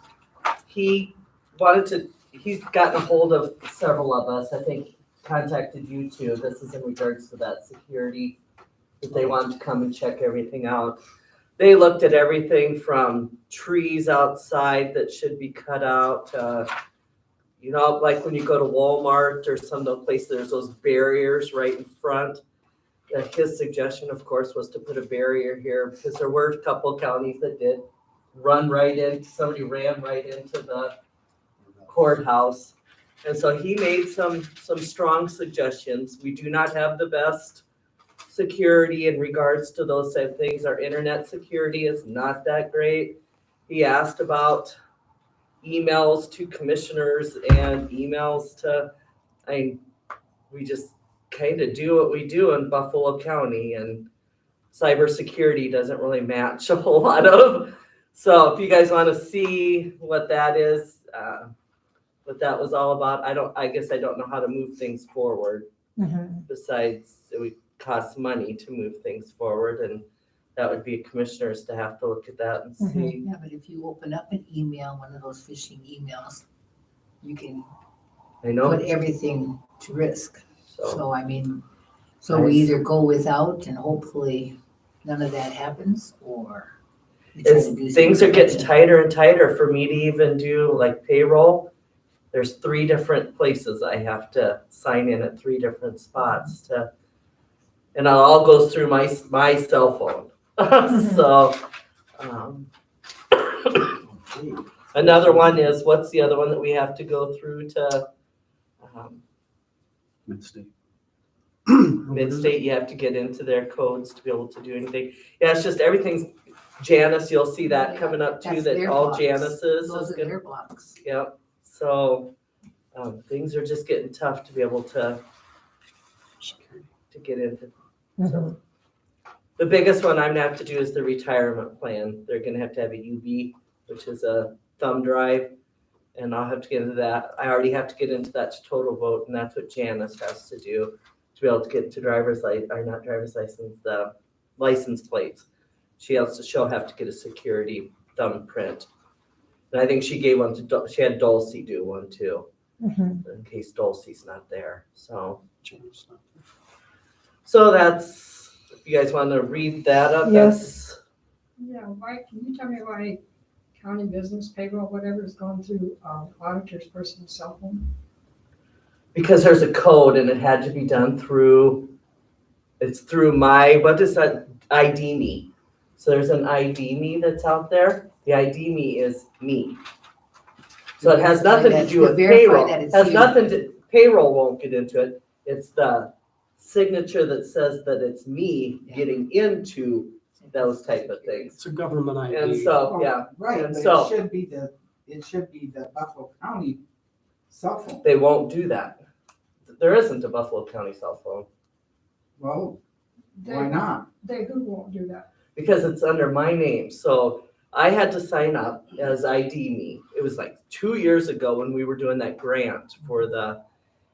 Speaker 5: He's gotten a hold of several of us, I think contacted you too. This is in regards to that security, that they wanted to come and check everything out. They looked at everything from trees outside that should be cut out, like when you go to Walmart or some of the places, there's those barriers right in front. His suggestion, of course, was to put a barrier here because there were a couple counties that did somebody ran right into the courthouse. And so he made some strong suggestions. We do not have the best security in regards to those type of things. Our internet security is not that great. He asked about emails to commissioners and emails to, we just kind of do what we do in Buffalo County, and cybersecurity doesn't really match a whole lot of. So if you guys want to see what that is, what that was all about, I guess I don't know how to move things forward. Besides, it would cost money to move things forward, and that would be commissioners to have to look at that and see.
Speaker 9: Yeah, but if you open up an email, one of those phishing emails, you can
Speaker 5: I know.
Speaker 9: put everything to risk.
Speaker 5: So
Speaker 9: So I mean, so we either go without and hopefully none of that happens, or we try to do
Speaker 5: things are
Speaker 9: something
Speaker 5: getting
Speaker 9: to-
Speaker 5: tighter and tighter for me to even do like payroll. There's 3 different places I have to sign in at 3 different spots and it all goes through my cell phone. So, another one is, what's the other one that we have to go through to,
Speaker 1: Mid-state.
Speaker 5: Mid-state, you have to get into their codes to be able to do anything. Yeah, it's just everything's Janus, you'll see that coming up too,
Speaker 9: That's
Speaker 5: that
Speaker 9: their
Speaker 5: all
Speaker 9: blocks.
Speaker 5: Janus's
Speaker 9: Those
Speaker 5: is
Speaker 9: are
Speaker 5: gonna.
Speaker 9: their blocks.
Speaker 5: Yep, so, things are just getting tough to be able to get into. So, the biggest one I'm gonna have to do is the retirement plan. They're gonna have to have a UB, which is a thumb drive. And I'll have to get into that. I already have to get into that to total vote, and that's what Janice has to do to be able to get to the license plates. She'll have to get a security thumbprint. And I think she gave one to, she had Dulcie do one too, in case Dulcie's not there, so. So that's, if you guys want to read that up,
Speaker 3: Yes.
Speaker 16: Yeah, why, can you tell me why county business payroll, whatever, is going through auditor's personal cell phone?
Speaker 5: because there's a code and it had to be done through, it's through what is that, ID Me. So there's an ID Me that's out there. The ID Me is me. So it has nothing to do with payroll. Payroll won't get into it. It's the signature that says that it's me getting into those type of things.
Speaker 12: It's a government ID.
Speaker 5: And so, yeah.
Speaker 15: Right,
Speaker 5: And
Speaker 15: but
Speaker 5: so-
Speaker 15: it should be the Buffalo County cell phone.
Speaker 5: They won't do that. There isn't a Buffalo County cell phone
Speaker 15: Well, why not?
Speaker 16: Who won't do that?
Speaker 5: because it's under my name. So I had to sign up as ID Me. It was like 2 years ago when we were doing that grant for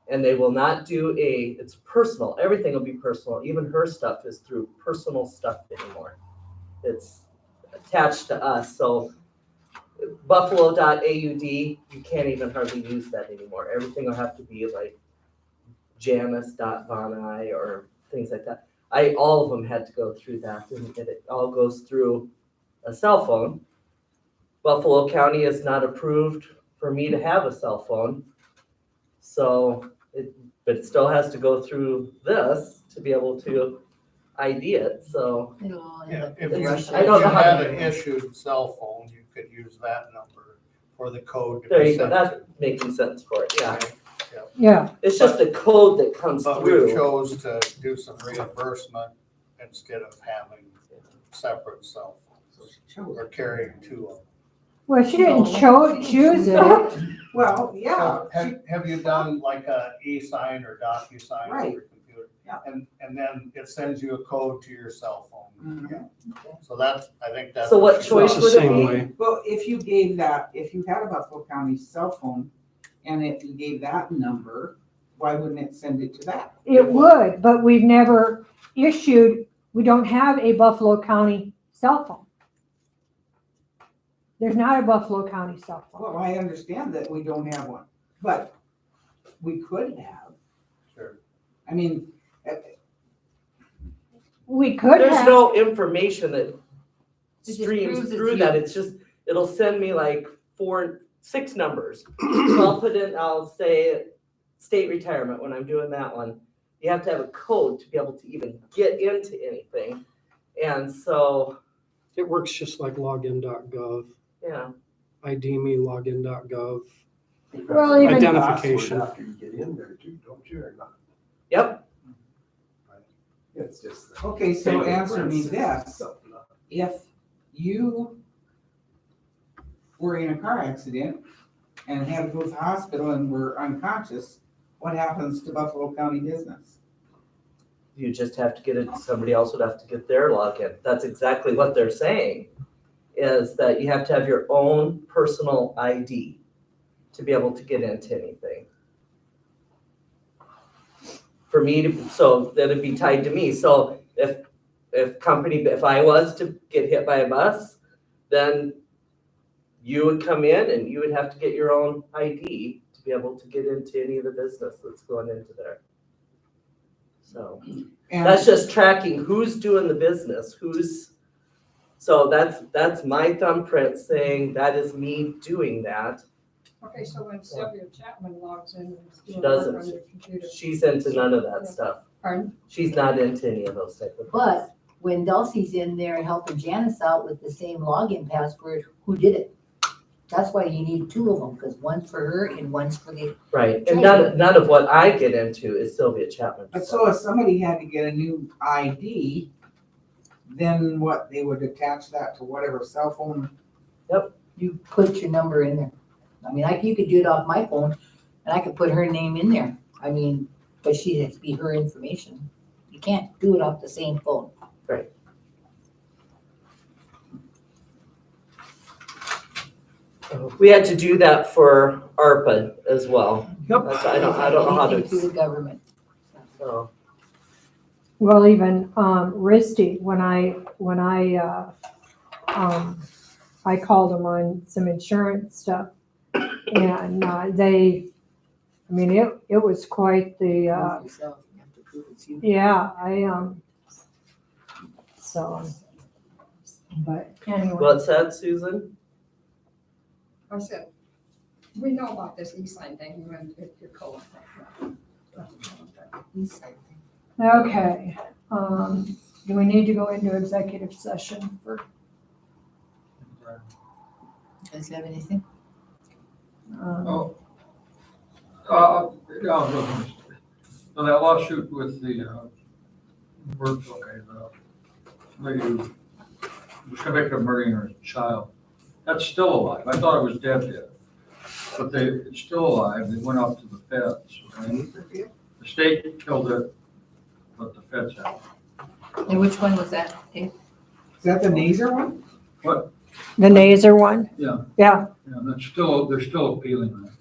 Speaker 5: and they will not do it's personal. Everything will be personal. Even her stuff is through personal stuff anymore. It's attached to us. So buffalo.aud, you can't even hardly use that anymore. Everything will have to be like Janice.Vani or things like that. All of them had to go through that, and it all goes through a cell phone. Buffalo County is not approved for me to have a cell phone. So, but it still has to go through this to be able to ID it, so.
Speaker 1: Yeah, if
Speaker 5: I don't know how
Speaker 1: had
Speaker 5: to-
Speaker 1: an issued cell phone, you could use that number for the code. to be
Speaker 5: There you go,
Speaker 1: sent
Speaker 5: that's
Speaker 1: to.
Speaker 5: making sense for it, yeah.
Speaker 3: Yeah,
Speaker 5: It's just a code that comes
Speaker 1: But we
Speaker 5: through.
Speaker 1: chose to do some reimbursement instead of having separate cell phones or carrying two of them.
Speaker 3: well, she didn't choose it.
Speaker 15: Well, yeah.
Speaker 1: So have you done like a e-sign or DocuSign on
Speaker 15: Right.
Speaker 1: your computer?
Speaker 15: Yeah.
Speaker 1: And then it sends you a code to your cell phone.
Speaker 15: Mhm.
Speaker 1: So I think that's.
Speaker 5: So what
Speaker 1: she
Speaker 5: choice
Speaker 1: wants.
Speaker 5: would it
Speaker 12: Same
Speaker 5: be?
Speaker 12: way.
Speaker 15: Well, if you gave that, if you had a Buffalo County cell phone and if you gave that number, why wouldn't it send it to that?
Speaker 3: It would, but we've never issued, we don't have a Buffalo County cell phone. There's not a Buffalo County cell phone.
Speaker 15: Well, I understand that we don't have one, but we could have.
Speaker 1: Sure.
Speaker 15: I mean,
Speaker 3: We could
Speaker 5: There's
Speaker 3: have,
Speaker 5: no information that
Speaker 9: just
Speaker 5: streams
Speaker 9: proves it's
Speaker 5: through
Speaker 9: you.
Speaker 5: that. It's just, it'll send me like 6 numbers. So I'll say state retirement when I'm doing that one. You have to have a code to be able to even get into anything. And so,
Speaker 12: It works just like login.gov,
Speaker 5: yeah,
Speaker 12: ID me login.gov.
Speaker 3: well, even,
Speaker 12: Identification.
Speaker 4: After you get in there too, don't you, or not?
Speaker 5: yep.
Speaker 4: It's just.
Speaker 15: okay, so answer me
Speaker 4: Fingerprints
Speaker 15: this.
Speaker 4: and something.
Speaker 15: If you were in a car accident and had to go to the hospital and were unconscious, what happens to Buffalo County business?
Speaker 5: You just have to get it, somebody else would have to get their login. That's exactly what they're saying, is that you have to have your own personal ID to be able to get into anything. For me to, so that'd be tied to me. So if I was to get hit by a bus, then you would come in and you would have to get your own ID to be able to get into any of the business that's going into there. So
Speaker 15: And
Speaker 5: that's just tracking who's doing the business, so that's my thumbprint saying that is me doing that.
Speaker 16: Okay, so when Sylvia Chapman logs in and is
Speaker 5: She
Speaker 16: doing work
Speaker 5: doesn't.
Speaker 16: on your computer.
Speaker 5: She's into none of that stuff.
Speaker 16: Pardon?
Speaker 5: She's not into any of those type of things.
Speaker 9: But when Dulcie's in there helping Janice out with the same login password, who did it? That's why you need 2 of them, because one's for her and one's for the,
Speaker 5: Right, and none of what I get into is Sylvia Chapman.
Speaker 15: but so if somebody had to get a new ID, then what, they would attach that to whatever cell phone?
Speaker 9: you put your number in there. I mean, you could do it off my phone and I could put her name in there. I mean, but she has to be her information. You can't do it off the same phone.
Speaker 5: We had to do that for ARPA as well.
Speaker 12: Yep.
Speaker 5: That's, I don't know how
Speaker 9: Anything through
Speaker 5: to,
Speaker 9: the government.
Speaker 5: so,
Speaker 3: well, even, Risty, when I called them on some insurance stuff. And, I mean, it was quite the,
Speaker 9: Yourself, you have to prove it's you.
Speaker 3: yeah, so, but anyway.
Speaker 5: what's that, Susan?
Speaker 16: I said, we know about this e-sign thing, you went to your code.
Speaker 3: Okay, do we need to go into executive session for,
Speaker 9: Does you have anything?
Speaker 14: Oh. Yeah, I was looking. So that lawsuit with the, the lady who was convicted of murdering her child, that's still alive. I thought it was dead. But it's still alive. They went out to the feds. Right? The state killed it, but the feds have it.
Speaker 9: And which one was that, Dave?
Speaker 15: Is that the Naser one?
Speaker 14: What?
Speaker 3: the Naser one?
Speaker 14: Yeah.
Speaker 3: Yeah,
Speaker 14: Yeah, they're still appealing that.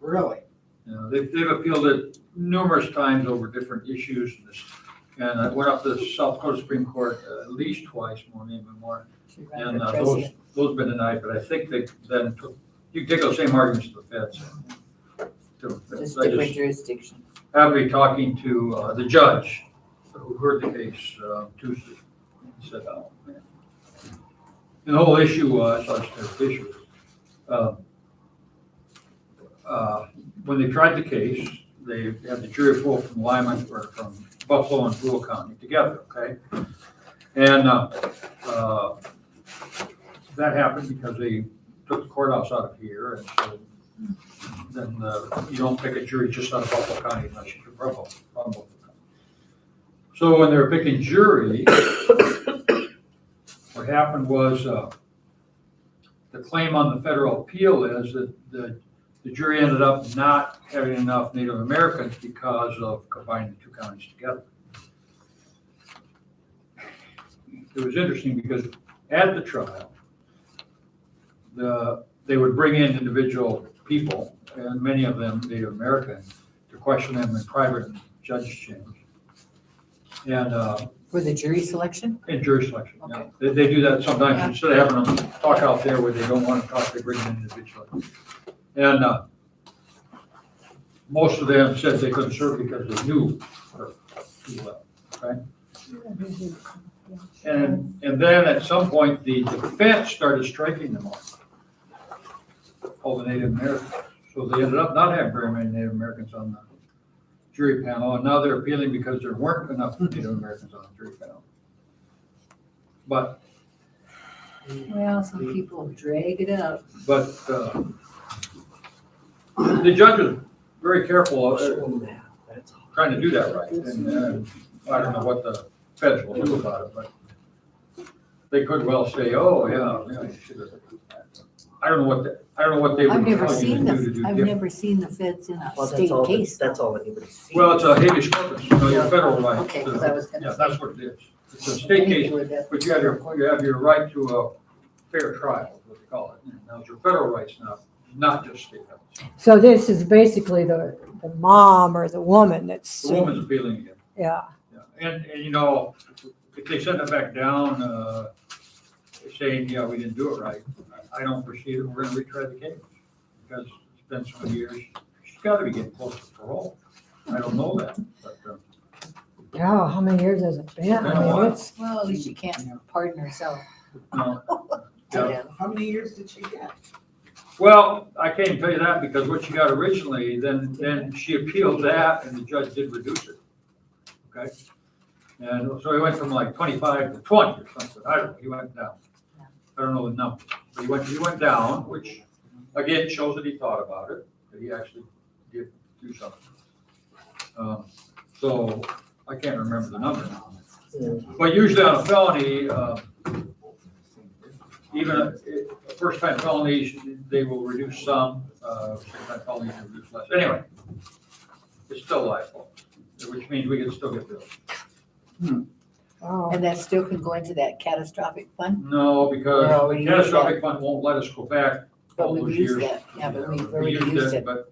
Speaker 15: Really?
Speaker 14: Yeah, they've appealed it numerous times over different issues. And I went up to the South Dakota Supreme Court at least twice, maybe more. And those have been denied, but I think they then you can take those same arguments to the feds.
Speaker 9: Just
Speaker 14: I
Speaker 9: different jurisdiction.
Speaker 14: happened to be talking to the judge who heard the case Tuesday. He said, oh, man. And the whole issue was, when they tried the case, they had the jury pool from Lyman, or from Buffalo and Brule County together, okay? And that happened because they took the courthouse out of here, and so then you don't pick a jury just out of Buffalo County unless you're from Buffalo County. So when they were picking jury, what happened was, the claim on the federal appeal is that the jury ended up not having enough Native Americans because of combining the two counties together. It was interesting because at the trial, they would bring in individual people, and many of them Native American, to question them in private judge change. And
Speaker 9: For the jury selection?
Speaker 14: in jury selection, yeah.
Speaker 9: Okay.
Speaker 14: They do that sometimes, instead of having them talk out there where they don't want to talk, they bring them in individually. And most of them said they couldn't serve because they knew her too well, right? And then at some point, the defense started striking them off, all the Native Americans. So they ended up not having very many Native Americans on the jury panel, and now they're appealing because there weren't enough Native Americans on the jury panel. But
Speaker 9: Well, some people drag it out.
Speaker 14: But the judge was very careful trying to do that right. And I don't know what the feds will do about it, but they could well say, oh, yeah, you should have. I don't know what they would
Speaker 9: I've never
Speaker 14: tell you
Speaker 9: seen
Speaker 14: to do to do
Speaker 9: the, I've
Speaker 14: different.
Speaker 9: never seen the feds in a
Speaker 5: Well,
Speaker 9: state case.
Speaker 5: that's all anybody's seen.
Speaker 14: Well, it's a habeas corpus, you know, your federal right.
Speaker 9: Okay, 'cause I was gonna
Speaker 14: Yeah,
Speaker 9: say.
Speaker 14: that's what it is. It's a state case, but you have your right to a fair trial, is what they call it. Now, it's your federal rights now, not just state rights.
Speaker 3: So this is basically the mom or the woman that's.
Speaker 14: The woman's appealing again.
Speaker 3: Yeah.
Speaker 14: Yeah. And you know, if they send it back down, saying, yeah, we didn't do it right, I don't foresee that we're gonna retry the case. Because it's been so many years, she's gotta be getting close to parole. I don't know that, but,
Speaker 3: Yeah, how many years has it been?
Speaker 14: Been a
Speaker 3: I mean,
Speaker 14: while.
Speaker 3: it's,
Speaker 9: Well, at least she can't pardon herself.
Speaker 14: no. Yeah.
Speaker 15: How many years did she get?
Speaker 14: Well, I can't even tell you that because what she got originally, then she appealed that and the judge did reduce it. Okay? And so he went from like 25 to 20 or something. I don't know, he went down. I don't know the number. But he went down, which again shows that he thought about it, that he actually did do something. So I can't remember the number now. But usually on a felony, even a first-time felonies, they will reduce some, second-time felonies will reduce less. Anyway, it's still liable, which means we can still get billed.
Speaker 3: oh,
Speaker 9: And that still can go into that catastrophic fund?
Speaker 14: No, because
Speaker 9: Well, we
Speaker 14: the
Speaker 9: used
Speaker 14: catastrophic fund won't let us go back
Speaker 9: But
Speaker 14: all
Speaker 9: we've
Speaker 14: those
Speaker 9: used
Speaker 14: years.
Speaker 9: that, yeah, but we've
Speaker 14: We
Speaker 9: already used it.
Speaker 14: But,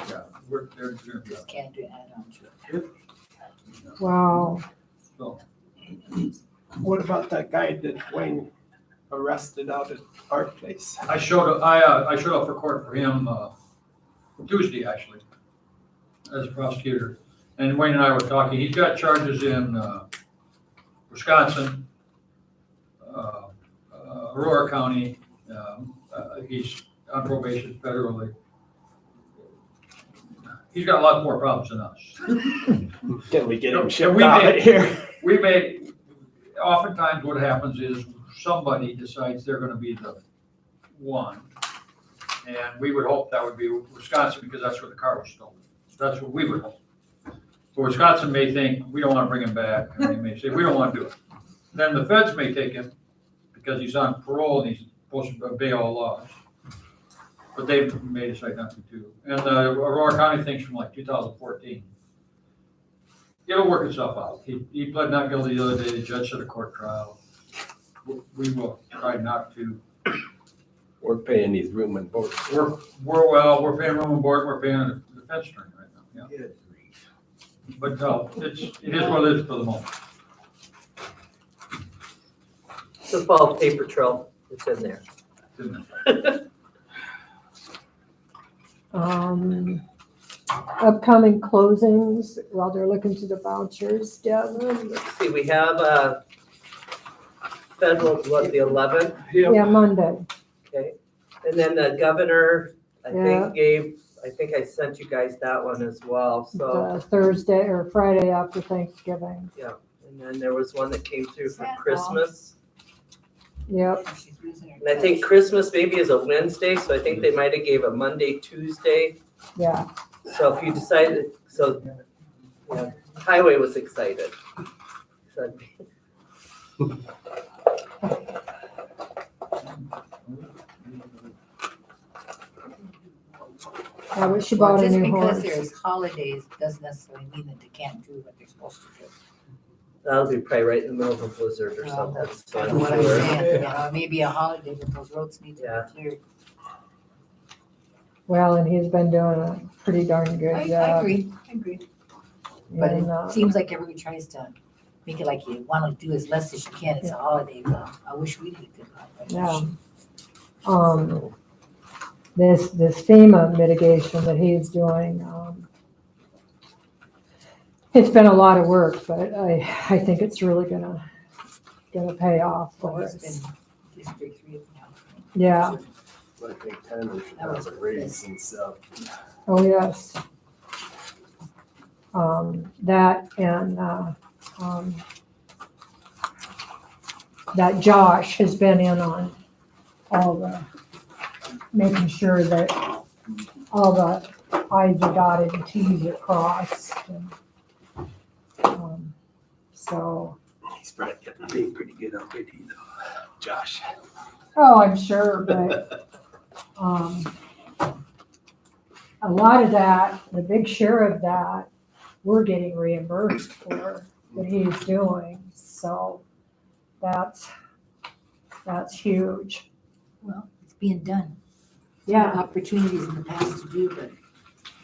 Speaker 14: yeah, they're gonna be,
Speaker 9: Just can't do add on to it.
Speaker 3: wow.
Speaker 14: so.
Speaker 13: What about that guy that Wayne arrested out at our place?
Speaker 14: I showed up for court for him, Tuesday, actually, as a prosecutor. And Wayne and I were talking, he's got charges in, Wisconsin, Aurora County, he's on probation federally. He's got a lot more problems than us.
Speaker 13: Can we get him
Speaker 14: So
Speaker 13: shipped
Speaker 14: we
Speaker 13: out
Speaker 14: made-
Speaker 13: of here?
Speaker 14: Oftentimes what happens is somebody decides they're gonna be the one. And we would hope that would be Wisconsin because that's where the car was stolen. That's what we would hope. But Wisconsin may think, we don't wanna bring him back, and they may say, we don't wanna do it. Then the feds may take him because he's on parole and he's supposed to obey all laws. But they may decide not to do. And Aurora County thinks from like 2014. It'll work itself out. He pled not guilty the other day, the judge set a court trial. We will try not to.
Speaker 13: We're paying these room and board.
Speaker 14: We're paying room and board, we're paying a defense attorney right now, yeah. But no, it is what it is for the moment.
Speaker 5: It's a fall paper trail, it's in there.
Speaker 3: Upcoming closings, while they're looking to the vouchers, Devin.
Speaker 5: Let's see, we have, federal, what, the 11th?
Speaker 3: Yeah, Monday.
Speaker 5: Okay, and then the governor, I
Speaker 3: Yeah.
Speaker 5: think I sent you guys that one as well, so.
Speaker 3: The Thursday or Friday after Thanksgiving.
Speaker 5: Yeah, and then there was one that came through for
Speaker 9: Santa.
Speaker 5: Christmas.
Speaker 3: Yep,
Speaker 9: She's losing her
Speaker 5: And I think
Speaker 9: touch.
Speaker 5: Christmas maybe is a Wednesday, so I think they might have gave a Monday, Tuesday.
Speaker 3: yeah.
Speaker 5: So if you decided, so, yeah, Highway was excited. So,
Speaker 3: Yeah, but she bought a
Speaker 9: Just
Speaker 3: new
Speaker 9: because
Speaker 3: horse.
Speaker 9: there's holidays doesn't necessarily mean that they can't do what they're supposed to do.
Speaker 5: That'll be probably right in the middle of a blizzard or
Speaker 9: Well,
Speaker 5: something.
Speaker 9: that's
Speaker 5: So
Speaker 9: kind
Speaker 5: I'm
Speaker 9: of what I'm
Speaker 5: sure.
Speaker 9: saying, you know, maybe a holiday, but those roads need to
Speaker 5: Yeah.
Speaker 9: be cleared.
Speaker 3: Well, and he's been doing a pretty darn good
Speaker 9: I
Speaker 3: job.
Speaker 9: agree. But
Speaker 3: And,
Speaker 9: it seems like everybody tries to make it like you want to do as less as you can. It's a holiday. Well, I wish we did good.
Speaker 3: Yeah. This FEMA mitigation that he's doing, it's been a lot of work, but I think it's really gonna pay off for
Speaker 9: It's
Speaker 3: us.
Speaker 9: been District 3 now.
Speaker 3: Yeah,
Speaker 4: I think Tanner should have a raise and stuff.
Speaker 3: oh, yes. That and, that Josh has been in on all the, making sure that all the i's are dotted and t's are crossed. So,
Speaker 4: He's probably getting paid pretty good already though, Josh.
Speaker 3: oh, I'm sure, but, a lot of that, the big share of that, we're getting reimbursed for that he's doing, so that's huge.
Speaker 9: Well, it's being done.
Speaker 3: Yeah.
Speaker 9: Opportunities in the past to do, but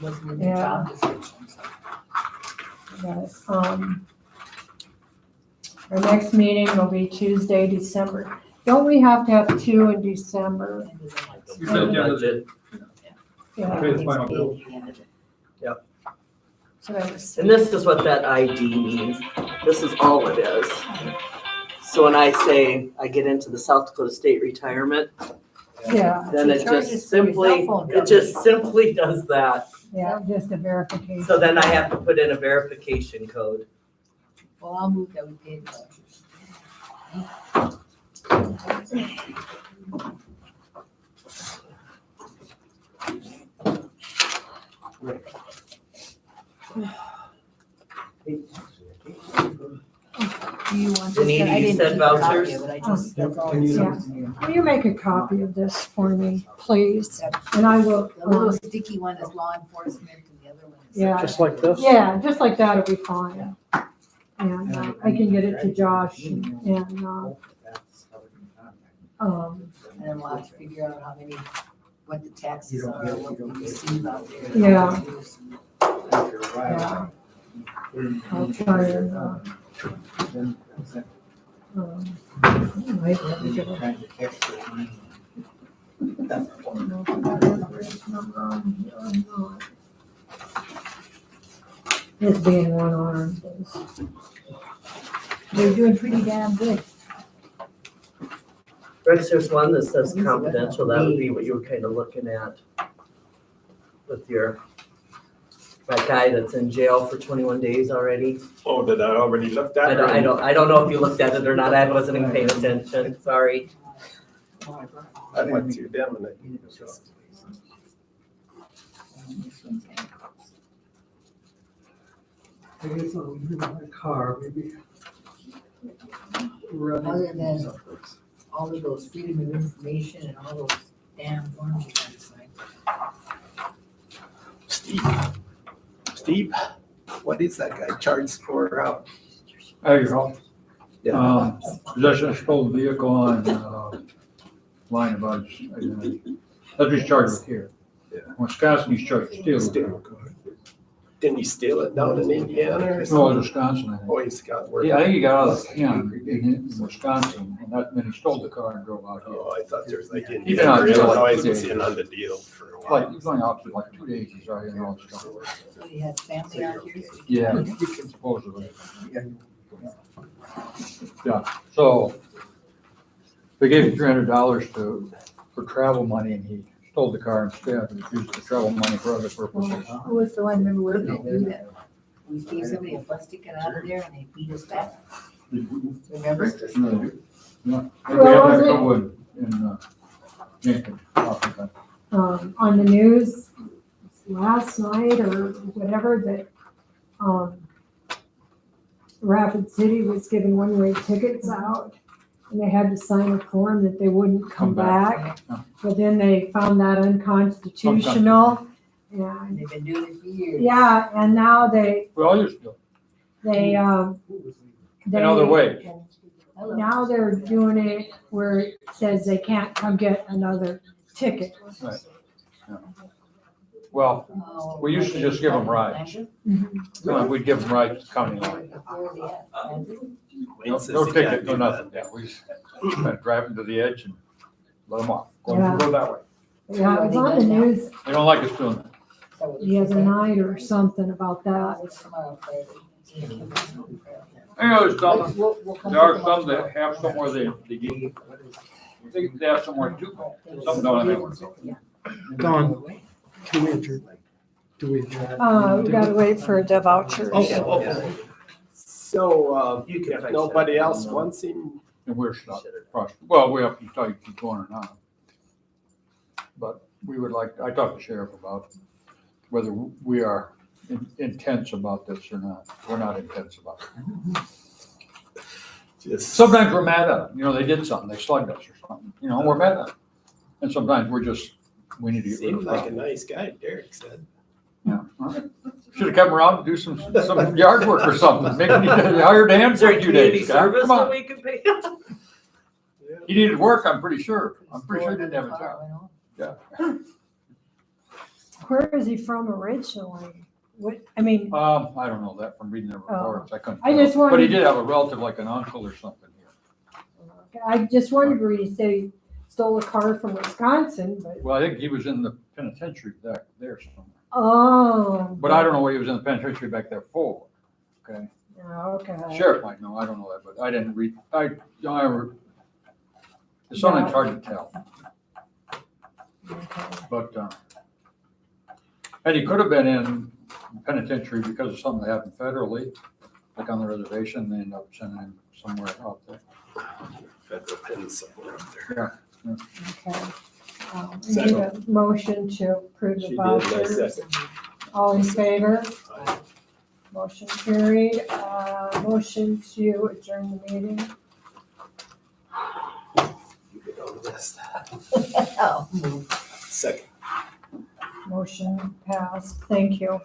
Speaker 9: wasn't in the
Speaker 3: Yeah.
Speaker 9: job description. So.
Speaker 3: But, our next meeting will be Tuesday, December. Don't we have to have two in December?
Speaker 14: You said the end of the,
Speaker 3: Yeah.
Speaker 14: pay the final bills.
Speaker 5: Yep.
Speaker 3: So I was-
Speaker 5: And this is what that ID means. This is all it is. So when I say I get into the South Dakota State Retirement,
Speaker 3: Yeah,
Speaker 5: then it just simply does that.
Speaker 3: yeah, just a verification.
Speaker 5: So then I have to put in a verification code.
Speaker 9: Well, I'll move that we pay the vouchers. Do you want this?
Speaker 5: Anita,
Speaker 9: I
Speaker 5: you
Speaker 9: didn't
Speaker 5: said
Speaker 9: keep a copy
Speaker 5: vouchers?
Speaker 9: of it. I just, that's all.
Speaker 3: Yeah. Will you make a copy of this for me, please? And I will,
Speaker 9: The little sticky one is law enforcement and the other one is.
Speaker 3: Yeah.
Speaker 12: Just like this?
Speaker 3: yeah, just like that'll be fine. And I can get it to Josh and,
Speaker 9: And then we'll have to figure out how many, what the taxes are, what we receive out there.
Speaker 3: Yeah. yeah. I'll try and, wait, let me get it. It's being one arm, please.
Speaker 9: They're doing pretty damn good.
Speaker 5: Rex, there's one that says confidential. That would be what you were kind of looking at with your, that guy that's in jail for 21 days already.
Speaker 4: Oh, did I already look at it?
Speaker 5: I don't know if you looked at it or not. I wasn't even paying attention. Sorry.
Speaker 4: I went through them and I just.
Speaker 13: I guess I'll leave my car, maybe.
Speaker 9: Other than all of those freedom of information and all those damn forms you gotta sign.
Speaker 4: Steve, what is that guy charged for?
Speaker 14: There you go.
Speaker 4: Yeah.
Speaker 14: Possession of stolen vehicle and, line about, that's what he's charged with here.
Speaker 4: Yeah.
Speaker 14: Wisconsin, he's charged with stealing.
Speaker 4: Steal. Didn't he steal it down in Indiana or
Speaker 14: No,
Speaker 4: something?
Speaker 14: Wisconsin, I think.
Speaker 4: Oh, he's got work.
Speaker 14: Yeah, I think he got out of in Wisconsin, and then he stole the car and drove out here.
Speaker 4: Oh, I thought there was like
Speaker 14: He's been out
Speaker 4: Indiana,
Speaker 14: there like
Speaker 4: Illinois
Speaker 14: 2
Speaker 4: was
Speaker 14: days.
Speaker 4: in on the deal for a
Speaker 14: Like,
Speaker 4: while.
Speaker 14: he's going out for like 2 days, he's already in all this stuff.
Speaker 9: So you have family out here?
Speaker 14: Yeah, supposedly. Yeah, so they gave him $300 for travel money, and he stole the car instead, and used the travel money for other purposes.
Speaker 9: Who was the one, remember, where they do that? We gave somebody a bus ticket out of there and they beat us back. Remember?
Speaker 10: Yeah. We
Speaker 3: Well,
Speaker 10: have that
Speaker 3: was it-
Speaker 10: couple in Jenkins, Washington.
Speaker 3: On the news last night or whatever that, Rapid City was giving one-way tickets out and they had to sign a form that they wouldn't come back. But then they found that unconstitutional and,
Speaker 9: They've been doing it for years.
Speaker 3: yeah, and now they,
Speaker 10: We all used to.
Speaker 3: they,
Speaker 10: Another way.
Speaker 3: now they're doing it where it says they can't come get another ticket.
Speaker 10: Right. Yeah. Well, we used to just give them rides. We'd give them rides to county line. No ticket, no nothing. Yeah, we just drive them to the edge and let them off. Go that way.
Speaker 3: Yeah, it was on the news
Speaker 10: They don't like us doing that.
Speaker 3: the other night or something about that.
Speaker 14: I know there's some, there are some that have somewhere they get, they have somewhere to go. Some don't have anywhere to go.
Speaker 12: Dawn, do we adjourn? Do we adjourn?
Speaker 3: We gotta wait for the vouchers.
Speaker 13: So, nobody else wants him?
Speaker 10: And we're not, well, we have to tell you keep going or not. But we would like, I talked to Sheriff about whether we are intense about this or not. We're not intense about it. Sometimes we're mad at them, they did something, they slugged us or something, we're mad at them. And sometimes we need to get rid of
Speaker 13: Seemed
Speaker 10: the
Speaker 13: like a
Speaker 10: problem.
Speaker 13: nice guy, Derek said.
Speaker 10: Yeah. Should have come around and do some yard work or something. Maybe he hired Dan
Speaker 5: Is
Speaker 10: for
Speaker 5: there
Speaker 10: a few
Speaker 5: community
Speaker 10: days. Come
Speaker 5: service that
Speaker 10: on.
Speaker 5: we could pay?
Speaker 10: He needed work, I'm pretty sure. I'm pretty sure he didn't have a job. Yeah.
Speaker 3: Where is he from originally? What, I mean,
Speaker 10: I don't know that from reading the reports. I couldn't.
Speaker 3: I
Speaker 10: tell.
Speaker 3: just
Speaker 10: But he
Speaker 3: wanted-
Speaker 10: did have a relative, like an uncle or something here.
Speaker 3: I just wondered where you say he stole a car from Wisconsin, but,
Speaker 10: Well, I think he was in the penitentiary back there somewhere.
Speaker 3: oh.
Speaker 10: But I don't know what he was in the penitentiary back there for. Okay.
Speaker 3: Okay.
Speaker 10: Sheriff might know. I don't know that, but I didn't read. It's something hard to tell. But, and he could have been in penitentiary because of something that happened federally, like on the reservation, they ended up sending him somewhere out there.
Speaker 4: Federal pin somewhere up there.
Speaker 10: Yeah.
Speaker 3: Okay. We need a motion to approve
Speaker 4: She
Speaker 3: the
Speaker 4: did, I
Speaker 3: vouchers.
Speaker 4: second.
Speaker 3: All in favor? Motion carried. Motion to adjourn the meeting.
Speaker 4: You get on the list.
Speaker 9: Oh.
Speaker 4: Second.
Speaker 3: Motion passed. Thank you.